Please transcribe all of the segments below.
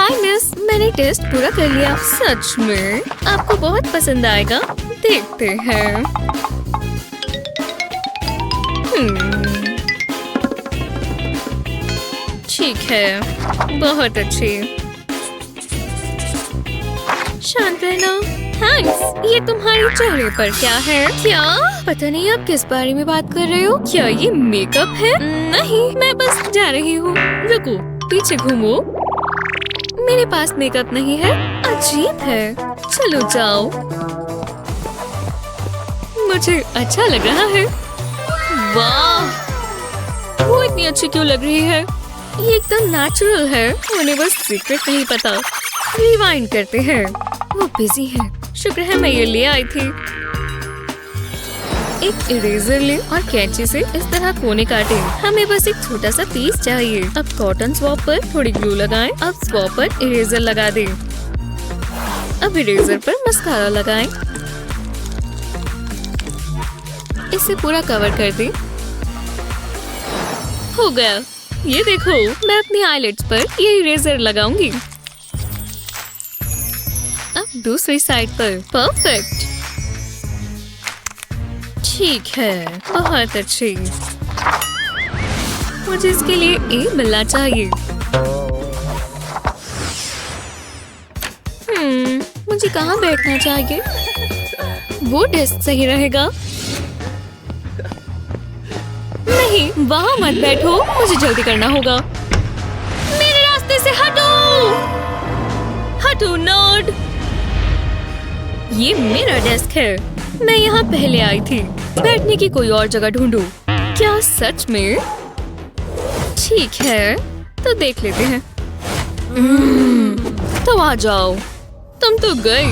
Hi miss, मैंने test पूरा कर लिया। सच में? आपको बहुत पसंद आएगा, देखते हैं। ठीक है, बहुत अच्छी। शांत रहना। थैंक्स। ये तुम्हारे चेहरे पर क्या है? क्या? पता नहीं आप किस बारे में बात कर रहे हो। क्या ये मेकअप है? नहीं, मैं बस जा रही हूँ। रुको, पीछे घूमो। मेरे पास मेकअप नहीं है। अजीब है। चलो जाओ। मुझे अच्छा लग रहा है। वाह, वो इतनी अच्छी क्यों लग रही है? ये एकदम नेचुरल है। उन्हें बस सीक्रेट नहीं पता। रिवाइंड करते हैं। वो बिजी है। शुक्र है मैं ये ले आई थी। एक इरेजर ले और कैंची से इस तरह कोने काटे। हमें बस एक छोटा सा पीस चाहिए। अब कॉटन स्वॉप पर थोड़ी ग्लू लगाएं। अब स्वॉप पर इरेजर लगा दें। अब इरेजर पर मस्कारा लगाएं। इसे पूरा कवर कर दें। हो गया। ये देखो, मैं अपनी आईलिड्स पर ये इरेजर लगाऊंगी। अब दूसरी साइड पर। परफेक्ट। ठीक है, बहुत अच्छी। मुझे इसके लिए एक मिलना चाहिए। मुझे कहाँ बैठना चाहिए? वो डेस्क सही रहेगा। नहीं, वहाँ मत बैठो। मुझे जल्दी करना होगा। मेरे रास्ते से हटो। हटो नर्ड। ये मेरा डेस्क है। मैं यहाँ पहले आई थी। बैठने की कोई और जगह ढूंढूं। क्या सच में? ठीक है, तो देख लेते हैं। तो आ जाओ। तुम तो गई।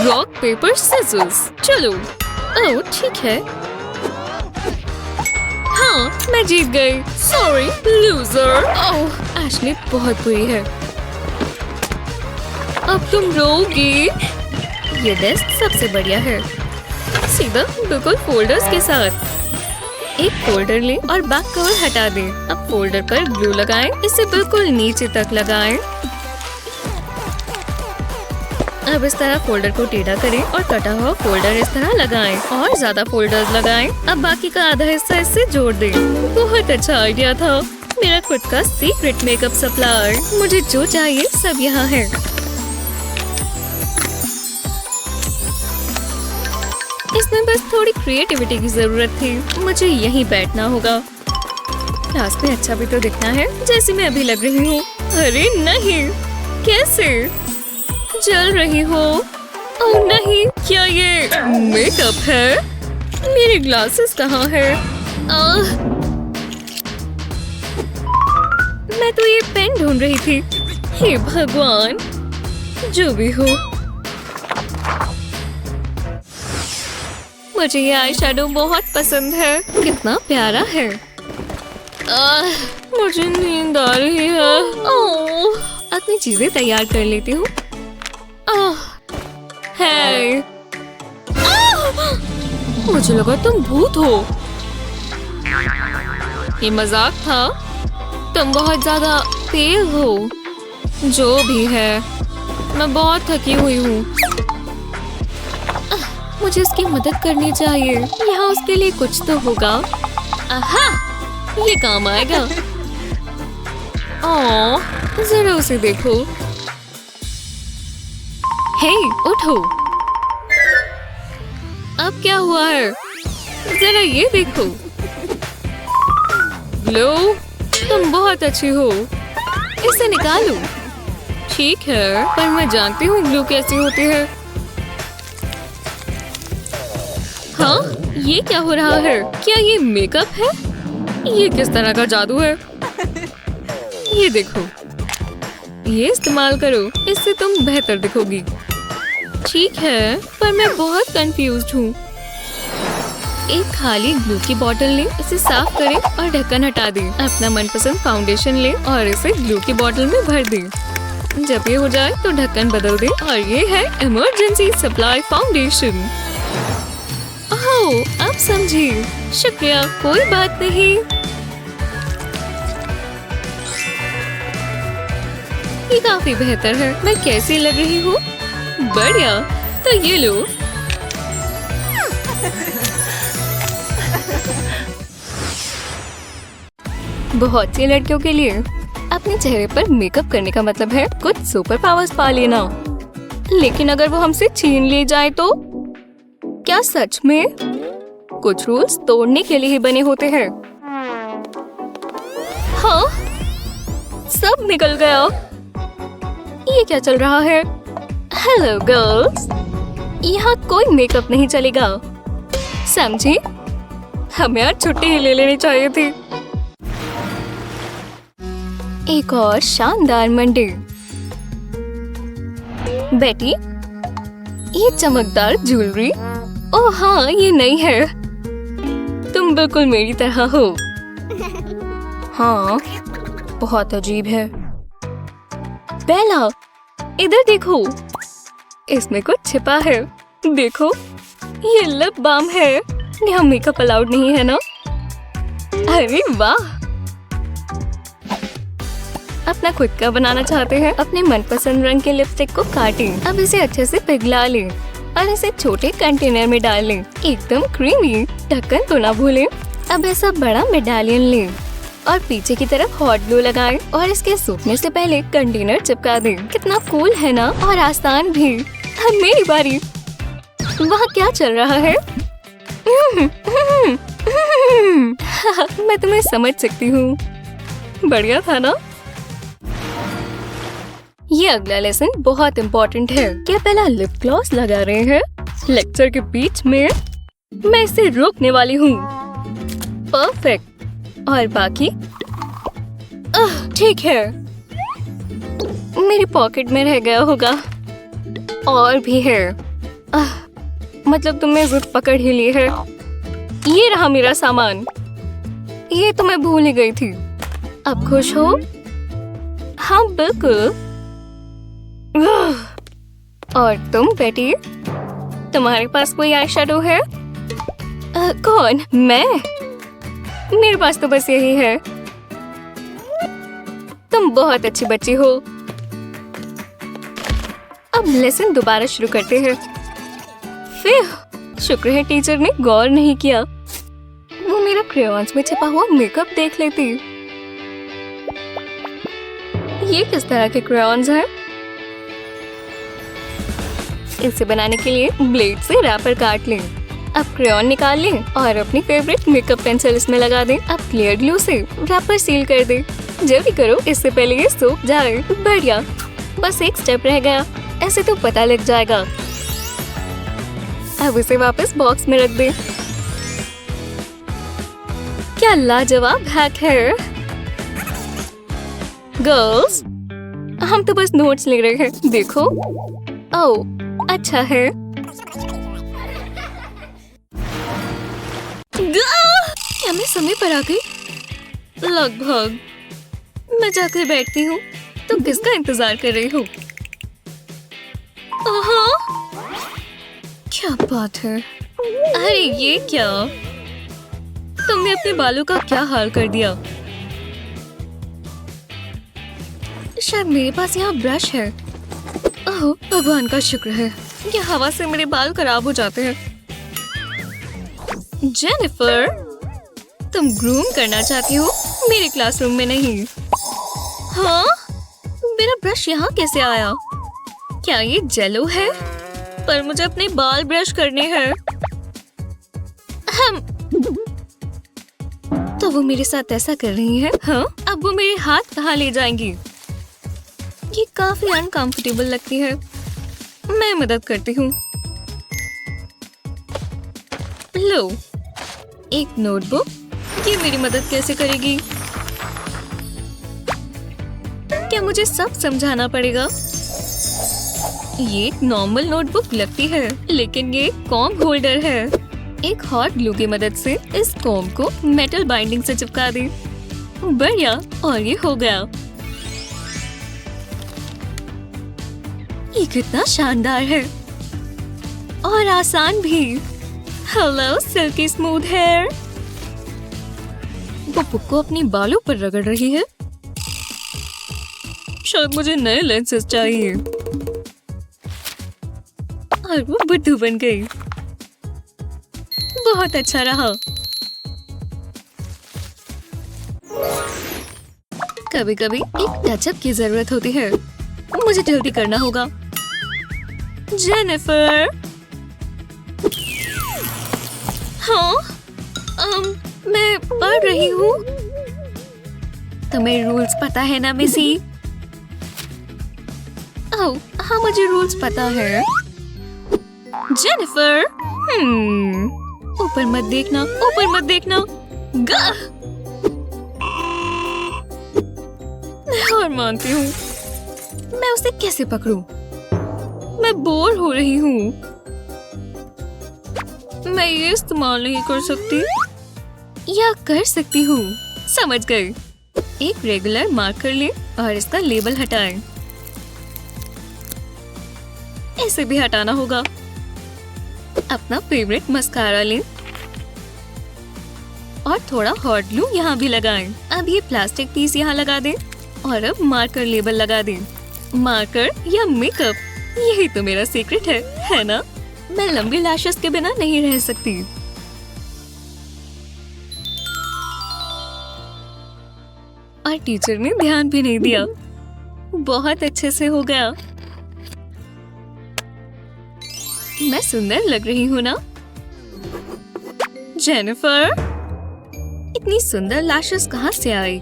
Rock paper scissors. चलो। ओह ठीक है। हाँ, मैं जीत गई। Sorry loser. ओह, एशली बहुत बुरी है। अब तुम रोगी। ये डेस्क सबसे बढ़िया है। सीधा बिल्कुल फोल्डर्स के साथ। एक फोल्डर लें और बैक कवर हटा दें। अब फोल्डर पर ग्लू लगाएं। इसे बिल्कुल नीचे तक लगाएं। अब इस तरह फोल्डर को टेढ़ा करें और कटा हुआ फोल्डर इस तरह लगाएं और ज्यादा फोल्डर्स लगाएं। अब बाकी का आधा हिस्सा इससे जोड़ दें। बहुत अच्छा आइडिया था। मेरा खुद का सीक्रेट मेकअप सप्लायर। मुझे जो चाहिए सब यहाँ है। इसमें बस थोड़ी क्रिएटिविटी की जरूरत थी। मुझे यहीं बैठना होगा। क्लास में अच्छा भी तो दिखना है, जैसे मैं अभी लग रही हूँ। अरे नहीं, कैसे? जल रही हो? ओह नहीं, क्या ये मेकअप है? मेरे ग्लासेस कहाँ है? मैं तो ये पेन ढूंढ रही थी। हे भगवान, जो भी हो। मुझे ये आई शैडो बहुत पसंद है। कितना प्यारा है। मुझे नींद आ रही है। ओह, अपनी चीजें तैयार कर लेती हूँ। है। मुझे लगा तुम भूत हो। ये मजाक था। तुम बहुत ज्यादा तेज हो। जो भी है, मैं बहुत थकी हुई हूँ। मुझे उसकी मदद करनी चाहिए। यहाँ उसके लिए कुछ तो होगा। आहा, ये काम आएगा। ओह, जरा उसे देखो। हे, उठो। अब क्या हुआ है? जरा ये देखो। लो, तुम बहुत अच्छी हो। इसे निकालो। ठीक है, पर मैं जानती हूँ ग्लू कैसी होती है। हाँ, ये क्या हो रहा है? क्या ये मेकअप है? ये किस तरह का जादू है? ये देखो, ये इस्तेमाल करो। इससे तुम बेहतर दिखोगी। ठीक है, पर मैं बहुत कंफ्यूज्ड हूँ। एक खाली ग्लू की बोतल लें, इसे साफ करें और ढक्कन हटा दें। अपना मनपसंद फाउंडेशन लें और इसे ग्लू की बोतल में भर दें। जब ये हो जाए तो ढक्कन बदल दें और ये है इमरजेंसी सप्लाई फाउंडेशन। ओह, अब समझी। शुक्रिया, कोई बात नहीं। ये काफी बेहतर है। मैं कैसी लग रही हूँ? बढ़िया। तो ये लो। बहुत सी लड़कियों के लिए अपने चेहरे पर मेकअप करने का मतलब है कुछ सुपर पावर्स पा लेना। लेकिन अगर वो हमसे छीन ले जाए तो? क्या सच में? कुछ रूल्स तोड़ने के लिए ही बने होते हैं। हाँ, सब निकल गया। ये क्या चल रहा है? हेलो गर्ल्स, यहाँ कोई मेकअप नहीं चलेगा, समझी? हमें आज छुट्टी ही ले लेनी चाहिए थी। एक और शानदार मंडे। बेटी, ये चमकदार ज्वेलरी, ओह हाँ, ये नई है। तुम बिल्कुल मेरी तरह हो। हाँ, बहुत अजीब है। बेला, इधर देखो, इसमें कुछ छिपा है। देखो, ये लिप बाम है। यहाँ मेकअप अलाउड नहीं है ना? अरे वाह, अपना खुद का बनाना चाहते हैं? अपने मनपसंद रंग के लिपस्टिक को काटें। अब इसे अच्छे से पिघला लें और इसे छोटे कंटेनर में डाल लें। एकदम क्रीमी। ढक्कन तो ना भूलें। अब ऐसा बड़ा मेडालियन लें और पीछे की तरफ हॉट ग्लू लगाएं और इसके सूखने से पहले कंटेनर चिपका दें। कितना कूल है ना, और आसान भी। अब मेरी बारी। वहाँ क्या चल रहा है? मैं तुम्हें समझ सकती हूँ। बढ़िया था ना? ये अगला लेसन बहुत इम्पोर्टेंट है। क्या पहला लिप ग्लॉस लगा रहे हैं? लेक्चर के बीच में मैं इसे रोकने वाली हूँ। परफेक्ट। और बाकी? ठीक है, मेरी पॉकेट में रह गया होगा। और भी है। मतलब तुमने जिद पकड़ ही ली है। ये रहा मेरा सामान। ये तो मैं भूल ही गई थी। अब खुश हो? हाँ बिल्कुल। और तुम बेटी, तुम्हारे पास कोई आई शैडो है? कौन? मैं? मेरे पास तो बस यही है। तुम बहुत अच्छी बच्ची हो। अब लेसन दोबारा शुरू करते हैं। फिर शुक्र है टीचर ने गौर नहीं किया। वो मेरा क्रेयॉन्स में छिपा हुआ मेकअप देख लेती। ये किस तरह के क्रेयॉन्स हैं? इसे बनाने के लिए ब्लेड से रैपर काट लें। अब क्रेयॉन निकाल लें और अपनी फेवरेट मेकअप पेंसिल इसमें लगा दें। अब क्लियर ग्लू से रैपर सील कर दें। जल्दी करो, इससे पहले ये सूख जाए। बढ़िया, बस एक स्टेप रह गया। ऐसे तो पता लग जाएगा। अब इसे वापस बॉक्स में रख दें। क्या लाजवाब हैक है। गर्ल्स, हम तो बस नोट्स ले रहे हैं। देखो। ओह, अच्छा है। क्या मैं समय पर आ गई? लगभग। मैं जाकर बैठती हूँ। तो किसका इंतजार कर रही हूँ? क्या बात है? अरे ये क्या? तुमने अपने बालों का क्या हाल कर दिया? शायद मेरे पास यहाँ ब्रश है। ओह भगवान का शुक्र है। ये हवा से मेरे बाल खराब हो जाते हैं। जेनिफर, तुम ग्रूम करना चाहती हो? मेरे क्लासरूम में नहीं। हाँ? मेरा ब्रश यहाँ कैसे आया? क्या ये जेलो है? पर मुझे अपने बाल ब्रश करने हैं। तो वो मेरे साथ ऐसा कर रही है। हाँ? अब वो मेरे हाथ कहाँ ले जाएंगी? ये काफी अनकंफर्टेबल लगती है। मैं मदद करती हूँ। लो, एक नोटबुक। ये मेरी मदद कैसे करेगी? क्या मुझे सब समझाना पड़ेगा? ये एक नॉर्मल नोटबुक लगती है, लेकिन ये कॉम्ब होल्डर है। एक हॉट ग्लू की मदद से इस कॉम्ब को मेटल बाइंडिंग से चिपका दें। बढ़िया, और ये हो गया। ये कितना शानदार है और आसान भी। Hello silky smooth hair. वो बुक को अपने बालों पर रगड़ रही है। शायद मुझे नए लेंसेज चाहिए। और वो बुद्धू बन गई। बहुत अच्छा रहा। कभी कभी एक टचअप की जरूरत होती है। मुझे जल्दी करना होगा। जेनिफर। हाँ, मैं पढ़ रही हूँ। तुम्हें रूल्स पता है ना मिसी? ओह, हाँ मुझे रूल्स पता है। जेनिफर, ऊपर मत देखना, ऊपर मत देखना। मैं हार मानती हूँ। मैं उसे कैसे पकड़ूं? मैं बोर हो रही हूँ। मैं ये इस्तेमाल नहीं कर सकती या कर सकती हूँ। समझ गई। एक रेगुलर मार्कर ले और इसका लेबल हटाएं। इसे भी हटाना होगा। अपना फेवरेट मस्कारा लें और थोड़ा हॉट ग्लू यहाँ भी लगाएं। अब ये प्लास्टिक पीस यहाँ लगा दें और अब मार्कर लेबल लगा दें। मार्कर या मेकअप, यही तो मेरा सीक्रेट है ना? मैं लंबी लैशेस के बिना नहीं रह सकती। और टीचर ने ध्यान भी नहीं दिया। बहुत अच्छे से हो गया। मैं सुंदर लग रही हूँ ना? जेनिफर, इतनी सुंदर लैशेस कहाँ से आई?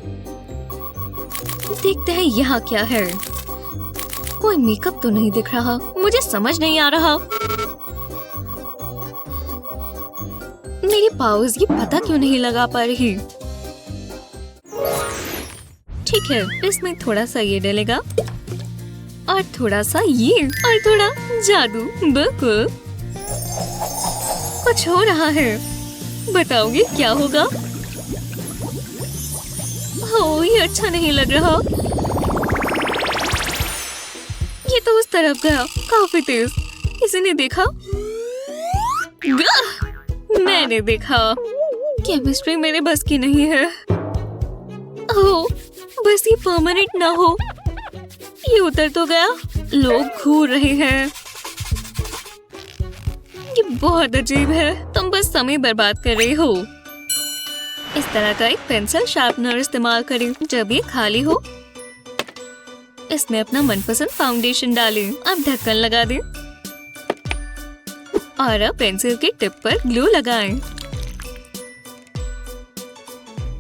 देखते हैं यहाँ क्या है। कोई मेकअप तो नहीं दिख रहा। मुझे समझ नहीं आ रहा। मेरी पाउज ये पता क्यों नहीं लगा पा रही? ठीक है, इसमें थोड़ा सा ये डलेगा और थोड़ा सा ये और थोड़ा जादू। बिल्कुल कुछ हो रहा है। बताओगे क्या होगा? हो, ये अच्छा नहीं लग रहा। ये तो उस तरफ गया, काफी तेज। किसी ने देखा? मैंने देखा। केमिस्ट्री मेरे बस की नहीं है। ओह, बस ये परमानेंट ना हो। ये उतर तो गया। लोग घूर रहे हैं। ये बहुत अजीब है। तुम बस समय बर्बाद कर रही हो। इस तरह का एक पेंसिल शार्पनर इस्तेमाल करें जब ये खाली हो। इसमें अपना मनपसंद फाउंडेशन डालें। अब ढक्कन लगा दें और अब पेंसिल के टिप पर ग्लू लगाएं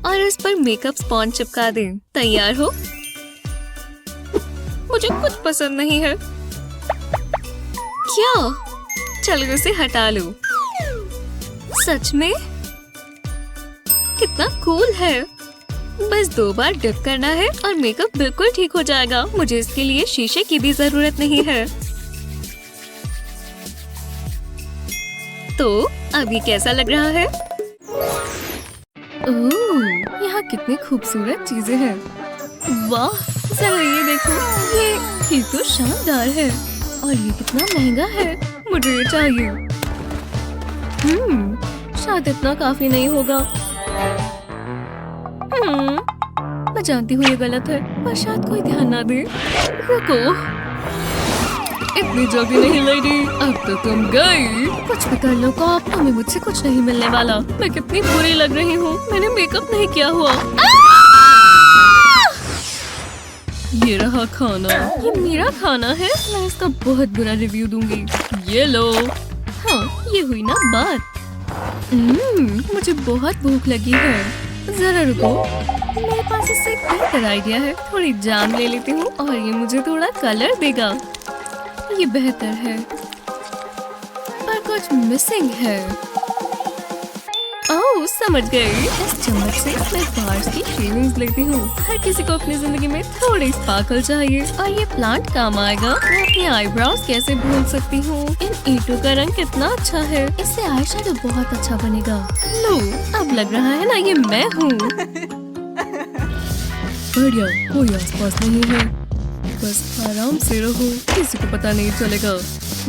और इस पर मेकअप स्पॉन्ज चिपका दें। तैयार हो। मुझे कुछ पसंद नहीं है। क्या? चलो इसे हटा लो। सच में? कितना कूल है। बस 2 बार डिप करना है और मेकअप बिल्कुल ठीक हो जाएगा। मुझे इसके लिए शीशे की भी जरूरत नहीं है। तो अब ये कैसा लग रहा है? ओह, यहाँ कितनी खूबसूरत चीजें हैं। वाह, जरा ये देखो। ये तो शानदार है। और ये कितना महंगा है। मुझे ये चाहिए। शायद इतना काफी नहीं होगा। मैं जानती हूँ ये गलत है, पर शायद कोई ध्यान ना दे। रुको, इतनी जल्दी नहीं लेडी। अब तो तुम गई। कुछ भी कर लो कॉप, तुम्हें मुझसे कुछ नहीं मिलने वाला। मैं कितनी बुरी लग रही हूँ। मैंने मेकअप नहीं किया हुआ। ये रहा खाना। ये मेरा खाना है। मैं इसका बहुत बुरा रिव्यू दूंगी। ये लो। हाँ, ये हुई ना बात। मुझे बहुत भूख लगी है। जरा रुको, मेरे पास इससे एक बेहतर आइडिया है। थोड़ी जाम ले लेती हूँ और ये मुझे थोड़ा कलर देगा। ये बेहतर है, पर कुछ मिसिंग है। ओह, समझ गई। इस चम्मच से मैं बार्स की शेविंग्स लेती हूँ। हर किसी को अपनी जिंदगी में थोड़ी स्पार्कल चाहिए और ये प्लांट काम आएगा। मैं अपनी आईब्रोज कैसे भूल सकती हूँ। इन ईंटों का रंग कितना अच्छा है। इससे आई शेडो बहुत अच्छा बनेगा। लो, अब लग रहा है ना ये मैं हूँ। बढ़िया, कोई आसपास नहीं है। बस आराम से रहो, किसी को पता नहीं चलेगा।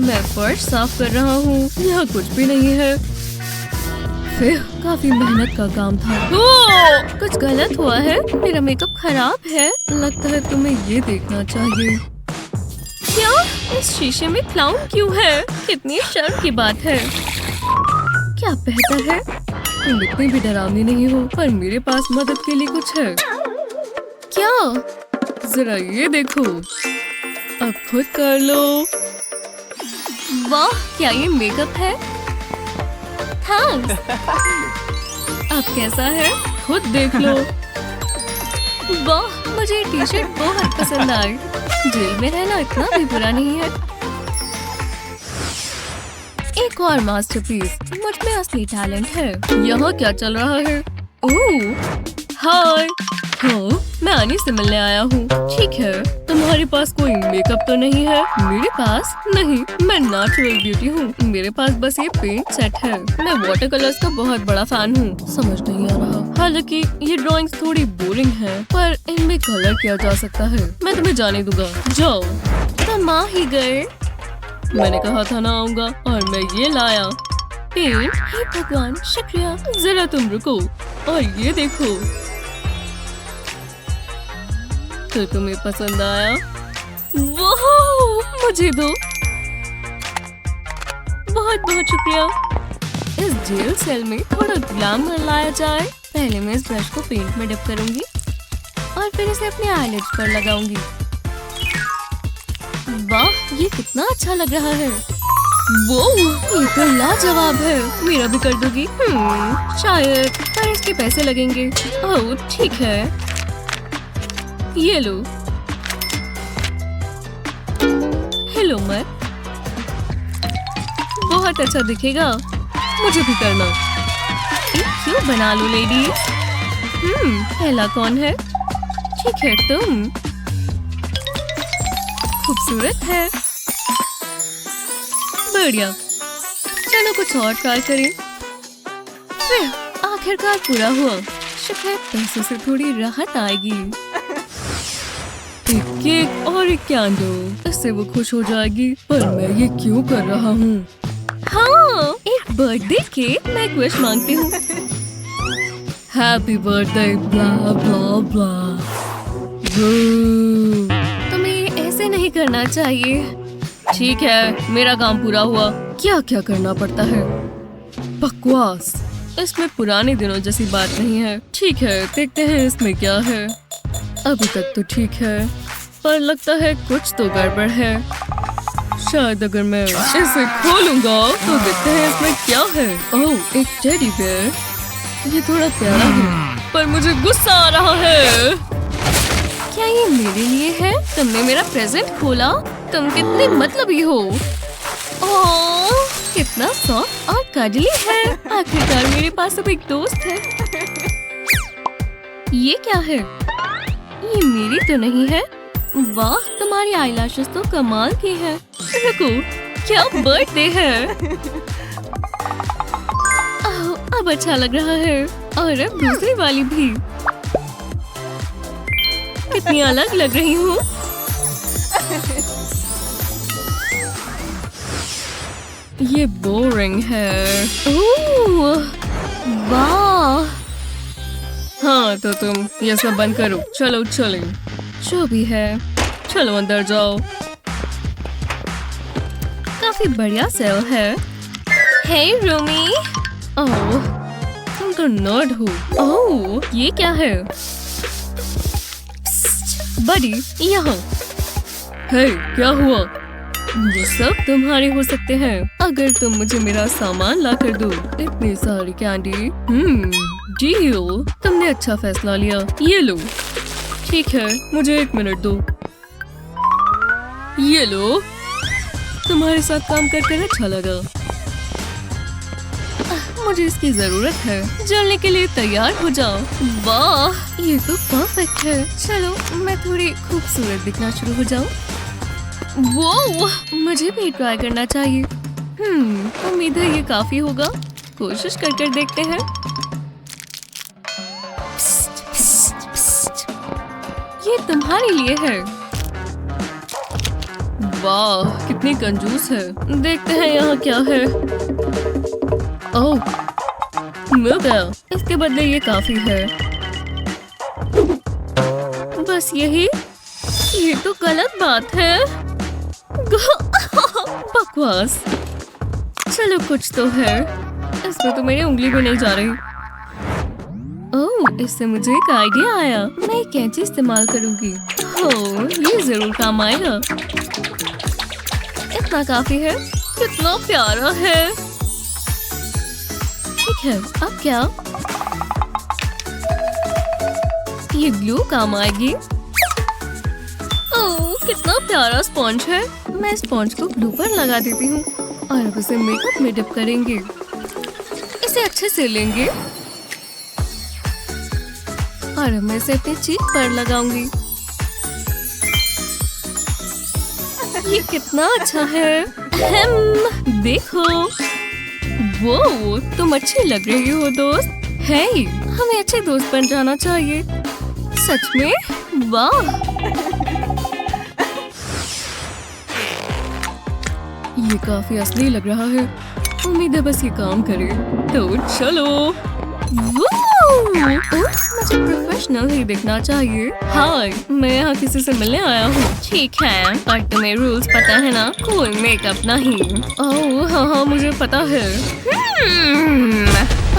मैं फर्श साफ कर रहा हूँ। यहाँ कुछ भी नहीं है। काफी मेहनत का काम था। ओ! कुछ गलत हुआ है, मेरा मेकअप खराब है। लगता है तुम्हें ये देखना चाहिए। क्या इस शीशे में क्लाउन क्यों है? कितनी शर्म की बात है। क्या बेहतर है तुम इतनी भी डरावनी नहीं हो, पर मेरे पास मदद के लिए कुछ है। क्या? जरा ये देखो, अब खुद कर लो। वाह, क्या ये मेकअप है? थैंक्स। अब कैसा है? खुद देख लो। वाह, मुझे टी शर्ट बहुत पसंद आई। जेल में रहना इतना भी बुरा नहीं है। एक और मास्टरपीस। मुझ में असली टैलेंट है। यहाँ क्या चल रहा है? ओह, हाय। हाँ, मैं आनी से मिलने आया हूँ। ठीक है, तुम्हारे पास कोई मेकअप तो नहीं है? मेरे पास नहीं, मैं नेचुरल ब्यूटी हूँ। मेरे पास बस ये पेंट सेट है। मैं वाटर कलर्स का बहुत बड़ा फैन हूँ। समझ नहीं आ रहा। हालांकि ये ड्राइंग्स थोड़ी बोरिंग है, पर इनमें कलर किया जा सकता है। मैं तुम्हें जाने दूंगा, जाओ। तुम आ ही गए। मैंने कहा था ना आऊंगा, और मैं ये लाया पेंट। हे भगवान, शुक्रिया। जरा तुम रुको और ये देखो। तो तुम्हें पसंद आया? वाह, मुझे दो। बहुत बहुत शुक्रिया। इस जेल सेल में थोड़ा ग्लैमर लाया जाए। पहले मैं इस ब्रश को पेंट में डिप करूंगी और फिर इसे अपने आईलिड्स पर लगाऊंगी। वाह, ये कितना अच्छा लग रहा है। वो ये तो लाजवाब है। मेरा भी कर दोगी? शायद, पर इसके पैसे लगेंगे। ओह ठीक है, ये लो। हेलो मर, बहुत अच्छा दिखेगा। मुझे भी करना। एक क्यों बना लो लेडीज। पहला कौन है? ठीक है, तुम खूबसूरत है। बढ़िया, चलो कुछ और ट्राई करें। आखिरकार पूरा हुआ। शुक्र है, पैसों से थोड़ी राहत आएगी। एक केक और एक कैंडल, इससे वो खुश हो जाएगी। पर मैं ये क्यों कर रहा हूँ? हाँ, एक बर्थडे केक। मैं एक विश मांगती हूँ। हैप्पी बर्थडे ब्ला ब्ला ब्ला। तुम्हें ऐसे नहीं करना चाहिए। ठीक है, मेरा काम पूरा हुआ। क्या क्या करना पड़ता है? बकवास, इसमें पुराने दिनों जैसी बात नहीं है। ठीक है, देखते हैं इसमें क्या है। अभी तक तो ठीक है, पर लगता है कुछ तो गड़बड़ है। शायद अगर मैं इसे खोलूंगा तो देखते हैं इसमें क्या है। ओह, एक टेडी बेयर। ये थोड़ा प्यारा है, पर मुझे गुस्सा आ रहा है। क्या ये मेरे लिए है? तुमने मेरा प्रेजेंट खोला? तुम कितने मतलबी हो। ओह, कितना सॉफ्ट और कजली है। आखिरकार मेरे पास अब एक दोस्त है। ये क्या है? ये मेरी तो नहीं है। वाह, तुम्हारी आईलैशेस तो कमाल की है। रुको, क्या बर्थडे है? अब अच्छा लग रहा है। और अब दूसरी वाली भी। कितनी अलग लग रही हूँ। ये बोरिंग है। ओह, वाह। हाँ, तो तुम ये सब बंद करो। चलो चलो, जो भी है, चलो अंदर जाओ। काफी बढ़िया सेल है। हे रूमी। ओह, तुम तो नर्ड हो। ओह, ये क्या है? बडी, यहाँ। हे, क्या हुआ? ये सब तुम्हारे हो सकते हैं अगर तुम मुझे मेरा सामान ला कर दो। इतनी सारी कैंडी। डील, तुमने अच्छा फैसला लिया। ये लो। ठीक है, मुझे 1 मिनट दो। ये लो। तुम्हारे साथ काम कर अच्छा लगा। मुझे इसकी जरूरत है। जलने के लिए तैयार हो जाओ। वाह, ये तो परफेक्ट है। चलो, मैं थोड़ी खूबसूरत दिखना शुरू हो जाऊं। वो मुझे भी ट्राई करना चाहिए। उम्मीद है ये काफी होगा। कोशिश कर देखते हैं। ये तुम्हारे लिए है। वाह, कितनी कंजूस है। देखते हैं यहाँ क्या है। ओह, मिल गया। इसके बदले ये काफी है। बस यही? ये तो गलत बात है। बकवास। चलो कुछ तो है। इसमें तो मेरी उंगली भी नहीं जा रही। ओह, इससे मुझे एक आइडिया आया। मैं एक कैंची इस्तेमाल करूंगी। ओह, ये जरूर काम आएगा। इतना काफी है। कितना प्यारा है। ठीक है, अब क्या? ये ग्लू काम आएगी। ओह, कितना प्यारा स्पॉन्ज है। मैं स्पॉन्ज को ग्लू पर लगा देती हूँ और अब इसे मेकअप में डिप करेंगे। इसे अच्छे से लेंगे और अब मैं इसे अपनी चीक पर लगाऊंगी। ये कितना अच्छा है। देखो, वो तुम अच्छी लग रही हो दोस्त। हे, हमें अच्छे दोस्त बन जाना चाहिए। सच में? वाह! ये काफी असली लग रहा है। उम्मीद है बस ये काम करे। तो चलो। मुझे प्रोफेशनल ही दिखना चाहिए। हाय, मैं यहाँ किसी से मिलने आया हूँ। ठीक है, और तुम्हें रूल्स पता है ना? कोई मेकअप नहीं। ओह हाँ, मुझे पता है।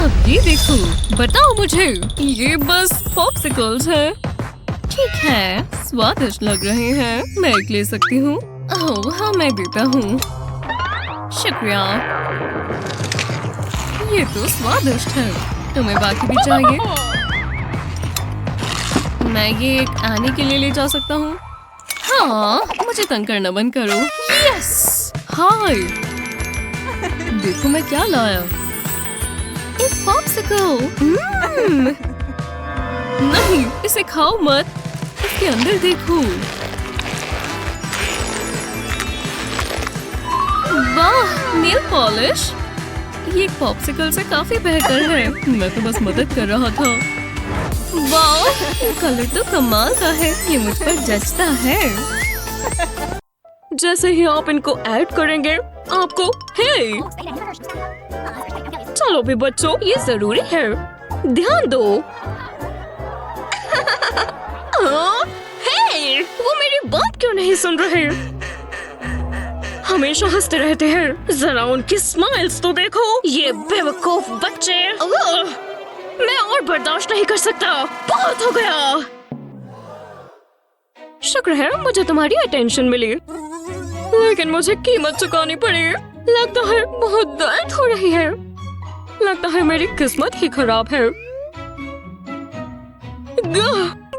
अब ये देखो, बताओ मुझे। ये बस पॉप्सिकल्स है। ठीक है, स्वादिष्ट लग रहे हैं। मैं एक ले सकती हूँ? ओह हाँ, मैं देता हूँ। शुक्रिया। ये तो स्वादिष्ट है। तुम्हें बाकी भी चाहिए? मैं ये एक आने के लिए ले जा सकता हूँ। हाँ, मुझे तंग करना बंद करो। यस! हाय, देखो मैं क्या लाया। एक पॉप्सिकल। नहीं, इसे खाओ मत। इसके अंदर देखो। वाह, नेल पॉलिश। ये पॉप्सिकल से काफी बेहतर है। मैं तो बस मदद कर रहा था। वाह, कलर तो कमाल का है। ये मुझ पर जचता है। जैसे ही आप इनको ऐड करेंगे, आपको हे! चलो भी बच्चों, ये जरूरी है। ध्यान दो। हे! वो मेरी बात क्यों नहीं सुन रहे? हमेशा हंसते रहते हैं। जरा उनकी स्माइल्स तो देखो। ये बेवकूफ बच्चे। मैं और बर्दाश्त नहीं कर सकता। बहुत हो गया। शुक्र है मुझे तुम्हारी अटेंशन मिली, लेकिन मुझे कीमत चुकानी पड़ी। लगता है बहुत दर्द हो रही है। लगता है मेरी किस्मत ही खराब है।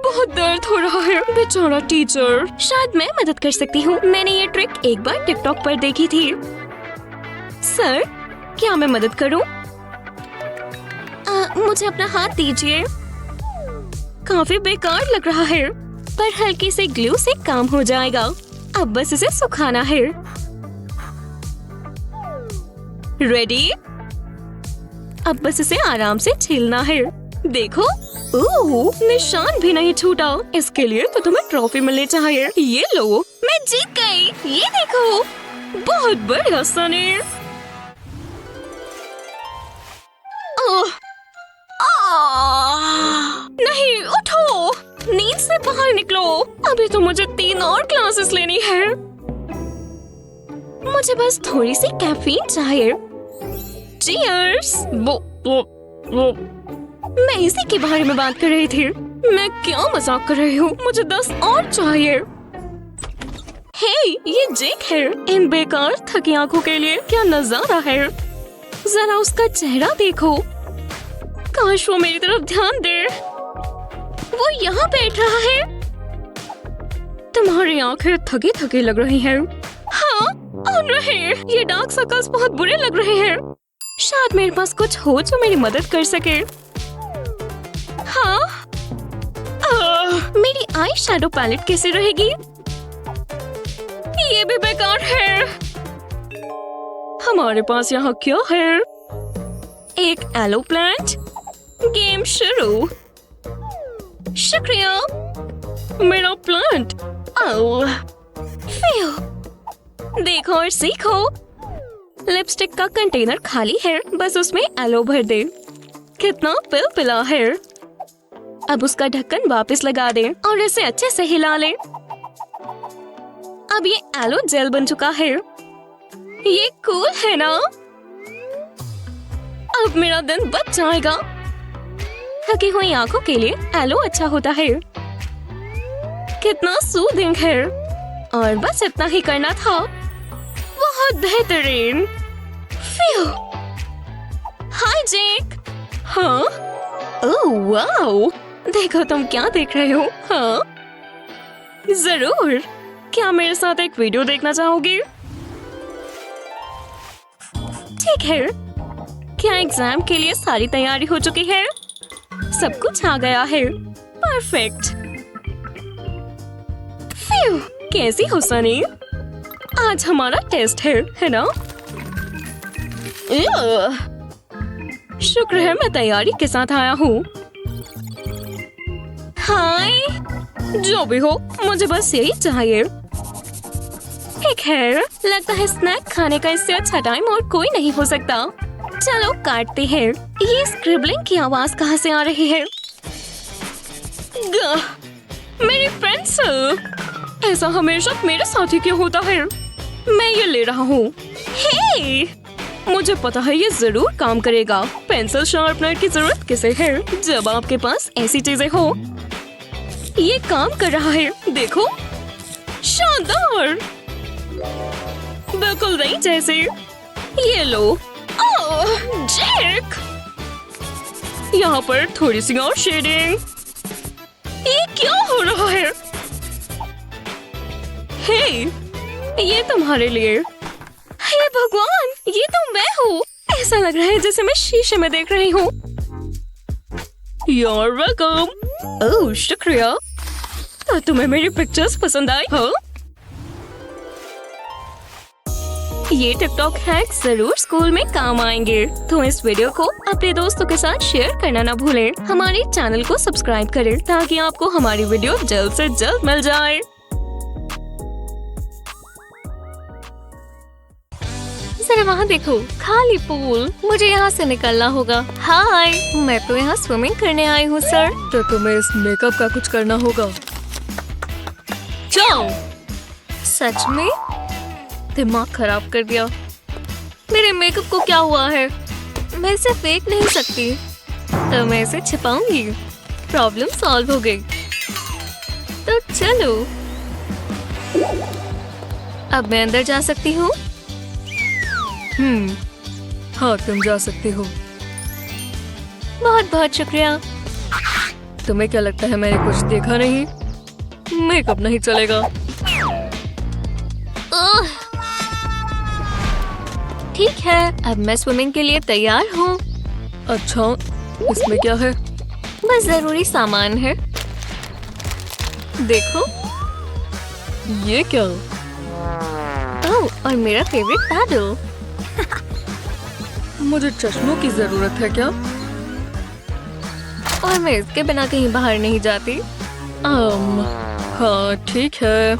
बहुत दर्द हो रहा है। बेचारा टीचर। शायद मैं मदद कर सकती हूँ। मैंने ये ट्रिक एक बार टिकटॉक पर देखी थी। सर, क्या मैं मदद करूँ? मुझे अपना हाथ दीजिए। काफी बेकार लग रहा है, पर हल्की से ग्लू से काम हो जाएगा। अब बस इसे सुखाना है। रेडी? अब बस इसे आराम से छीलना है। देखो, ओह, निशान भी नहीं छूटा। इसके लिए तो तुम्हें ट्रॉफी मिलनी चाहिए। ये लो, मैं जीत गई। ये देखो, बहुत बढ़िया सनी। नहीं, उठो, नींद से बाहर निकलो। अभी तो मुझे 3 और क्लासेस लेनी है। मुझे बस थोड़ी सी कैफीन चाहिए। चीयर्स। मैं इसी के बारे में बात कर रही थी। मैं क्या मजाक कर रही हूँ? मुझे 10 और चाहिए। हे, ये जेक है। इन बेकार थकी आंखों के लिए क्या नजारा है। जरा उसका चेहरा देखो। काश वो मेरी तरफ ध्यान दे। वो यहाँ बैठ रहा है। तुम्हारी आंखें थकी थकी लग रही हैं। हाँ, और रहे। ये डार्क सर्कल्स बहुत बुरे लग रहे हैं। शायद मेरे पास कुछ हो जो मेरी मदद कर सके। हाँ, मेरी आई शैडो पैलेट कैसे रहेगी? ये भी बेकार है। हमारे पास यहाँ क्या है? एक एलो प्लांट। गेम शुरू। शुक्रिया। मेरा प्लांट। देखो और सीखो। लिपस्टिक का कंटेनर खाली है, बस उसमें एलो भर दे। कितना पिलपिला है। अब उसका ढक्कन वापस लगा दें और इसे अच्छे से हिला लें। अब ये एलो जेल बन चुका है। ये कूल है ना? अब मेरा दिन बच जाएगा। थकी हुई आंखों के लिए एलो अच्छा होता है। कितना सूदिंग है। और बस इतना ही करना था। बहुत बेहतरीन। हाय जेक। हाँ? ओह वाओ, देखो तुम क्या देख रहे हो। हाँ जरूर। क्या मेरे साथ एक वीडियो देखना चाहोगे? ठीक है। क्या एग्जाम के लिए सारी तैयारी हो चुकी है? सब कुछ आ गया है। परफेक्ट। फ्यू, कैसी हो सनी? आज हमारा टेस्ट है ना? शुक्र है मैं तैयारी के साथ आया हूँ। हाय, जो भी हो मुझे बस यही चाहिए। ठीक है, लगता है स्नैक खाने का इससे अच्छा टाइम और कोई नहीं हो सकता। चलो काटते हैं। ये स्क्रिबलिंग की आवाज कहाँ से आ रही है? मेरी पेंसिल। ऐसा हमेशा मेरे साथ ही क्यों होता है? मैं ये ले रहा हूँ। हे, मुझे पता है ये जरूर काम करेगा। पेंसिल शार्पनर की जरूरत किसे है जब आपके पास ऐसी चीजें हो। ये काम कर रहा है, देखो। शानदार, बिल्कुल नहीं जैसे। ये लो। ओह जैक, यहाँ पर थोड़ी सी और शेडिंग। ये क्या हो रहा है? हे, ये तुम्हारे लिए। हे भगवान, ये तो मैं हूँ। ऐसा लग रहा है जैसे मैं शीशे में देख रही हूँ। You're welcome। ओह शुक्रिया। तो तुम्हें मेरी पिक्चर्स पसंद आई? हाँ? ये टिकटॉक हैक्स जरूर स्कूल में काम आएंगे। तो इस वीडियो को अपने दोस्तों के साथ शेयर करना ना भूलें। हमारे चैनल को सब्सक्राइब करें ताकि आपको हमारी वीडियो जल्द से जल्द मिल जाए। जरा वहाँ देखो, खाली पूल। मुझे यहाँ से निकलना होगा। हाय, मैं तो यहाँ स्विमिंग करने आई हूँ सर। तो तुम्हें इस मेकअप का कुछ करना होगा। जाओ। सच में? दिमाग खराब कर दिया। मेरे मेकअप को क्या हुआ है? मैं इसे फेंक नहीं सकती, तो मैं इसे छिपाऊंगी। प्रॉब्लम सॉल्व हो गई। तो चलो, अब मैं अंदर जा सकती हूँ। हाँ तुम जा सकती हो। बहुत बहुत शुक्रिया। तुम्हें क्या लगता है मैंने कुछ देखा नहीं? मेकअप नहीं चलेगा। ठीक है, अब मैं स्विमिंग के लिए तैयार हूँ। अच्छा, इसमें क्या है? बस जरूरी सामान है। देखो। ये क्या? ओह, और मेरा फेवरेट पैडल। मुझे चश्मों की जरूरत है क्या? और मैं इसके बिना कहीं बाहर नहीं जाती। हाँ ठीक है।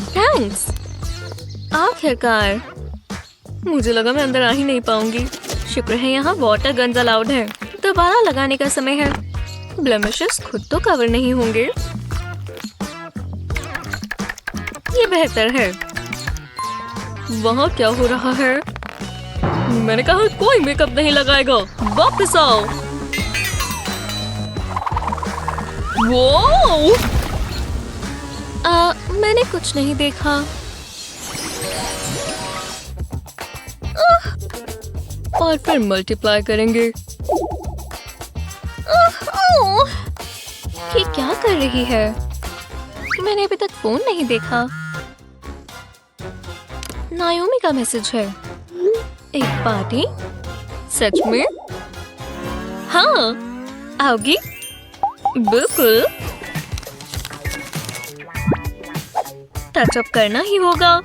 थैंक्स। आखिरकार। मुझे लगा मैं अंदर आ ही नहीं पाऊंगी। शुक्र है यहाँ वाटर गन्स अलाउड है। दोबारा लगाने का समय है। ब्लेमिशेस खुद तो कवर नहीं होंगे। ये बेहतर है। वहाँ क्या हो रहा है? मैंने कहा कोई मेकअप नहीं लगाएगा। वापस आओ। वो मैंने कुछ नहीं देखा। और फिर मल्टीप्लाई करेंगे। ये क्या कर रही है? मैंने अभी तक फोन नहीं देखा। नायोमी का मैसेज है। एक पार्टी? सच में? हाँ, आओगी? बिल्कुल। टचअप करना ही होगा।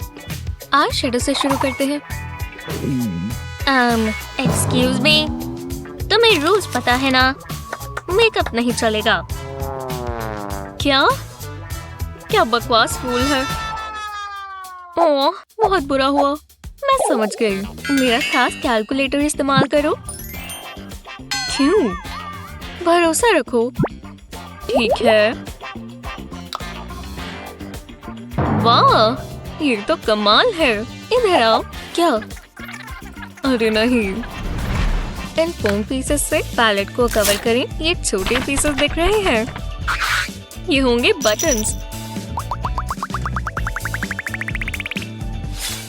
आज शेडो से शुरू करते हैं। एक्सक्यूज मी, तुम्हें रूल्स पता है ना? मेकअप नहीं चलेगा। क्या? क्या बकवास फूल है? ओह, बहुत बुरा हुआ। मैं समझ गई। मेरा खास कैलकुलेटर इस्तेमाल करो। क्यों? भरोसा रखो। ठीक है। वाह, ये तो कमाल है। इधर आओ। क्या? अरे नहीं। इन फोम पीसेस से पैलेट को कवर करें। ये छोटे पीसेस दिख रहे हैं। ये होंगे बटन्स।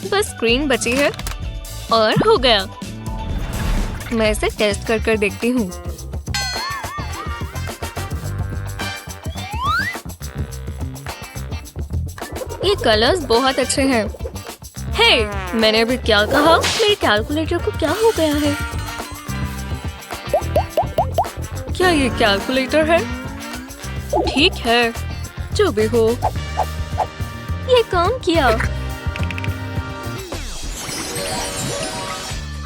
बस स्क्रीन बची है और हो गया। मैं इसे टेस्ट कर देखती हूँ। ये कलर्स बहुत अच्छे हैं। हे, मैंने अभी क्या कहा? मेरे कैलकुलेटर को क्या हो गया है? क्या ये कैलकुलेटर है? ठीक है, जो भी हो। ये काम किया।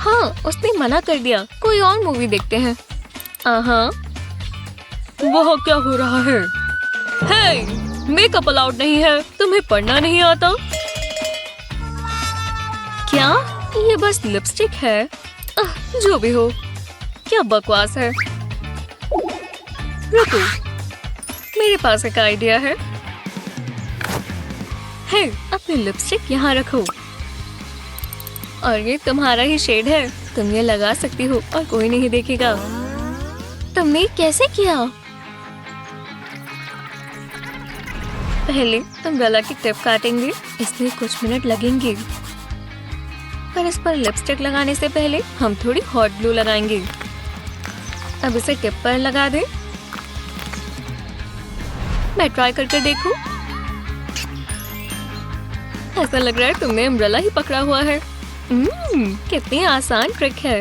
हाँ, उसने मना कर दिया। कोई और मूवी देखते हैं। वह क्या हो रहा है? हे, मेकअप अलाउड नहीं है। तुम्हें पढ़ना नहीं आता? क्या? ये बस लिपस्टिक है। जो भी हो। क्या बकवास है। रुको, मेरे पास एक आइडिया है। हे, अपनी लिपस्टिक यहाँ रखो। और ये तुम्हारा ही शेड है। तुम ये लगा सकती हो और कोई नहीं देखेगा। तुमने कैसे किया? पहले तुम गला की टिप काटेंगे। इसमें कुछ मिनट लगेंगे। पर इस पर लिपस्टिक लगाने से पहले हम थोड़ी हॉट ग्लू लगाएंगे। अब इसे टिप पर लगा दे। मैं ट्राई करके देखूं। ऐसा लग रहा है तुमने अम्ब्रेला ही पकड़ा हुआ है। कितनी आसान ट्रिक है।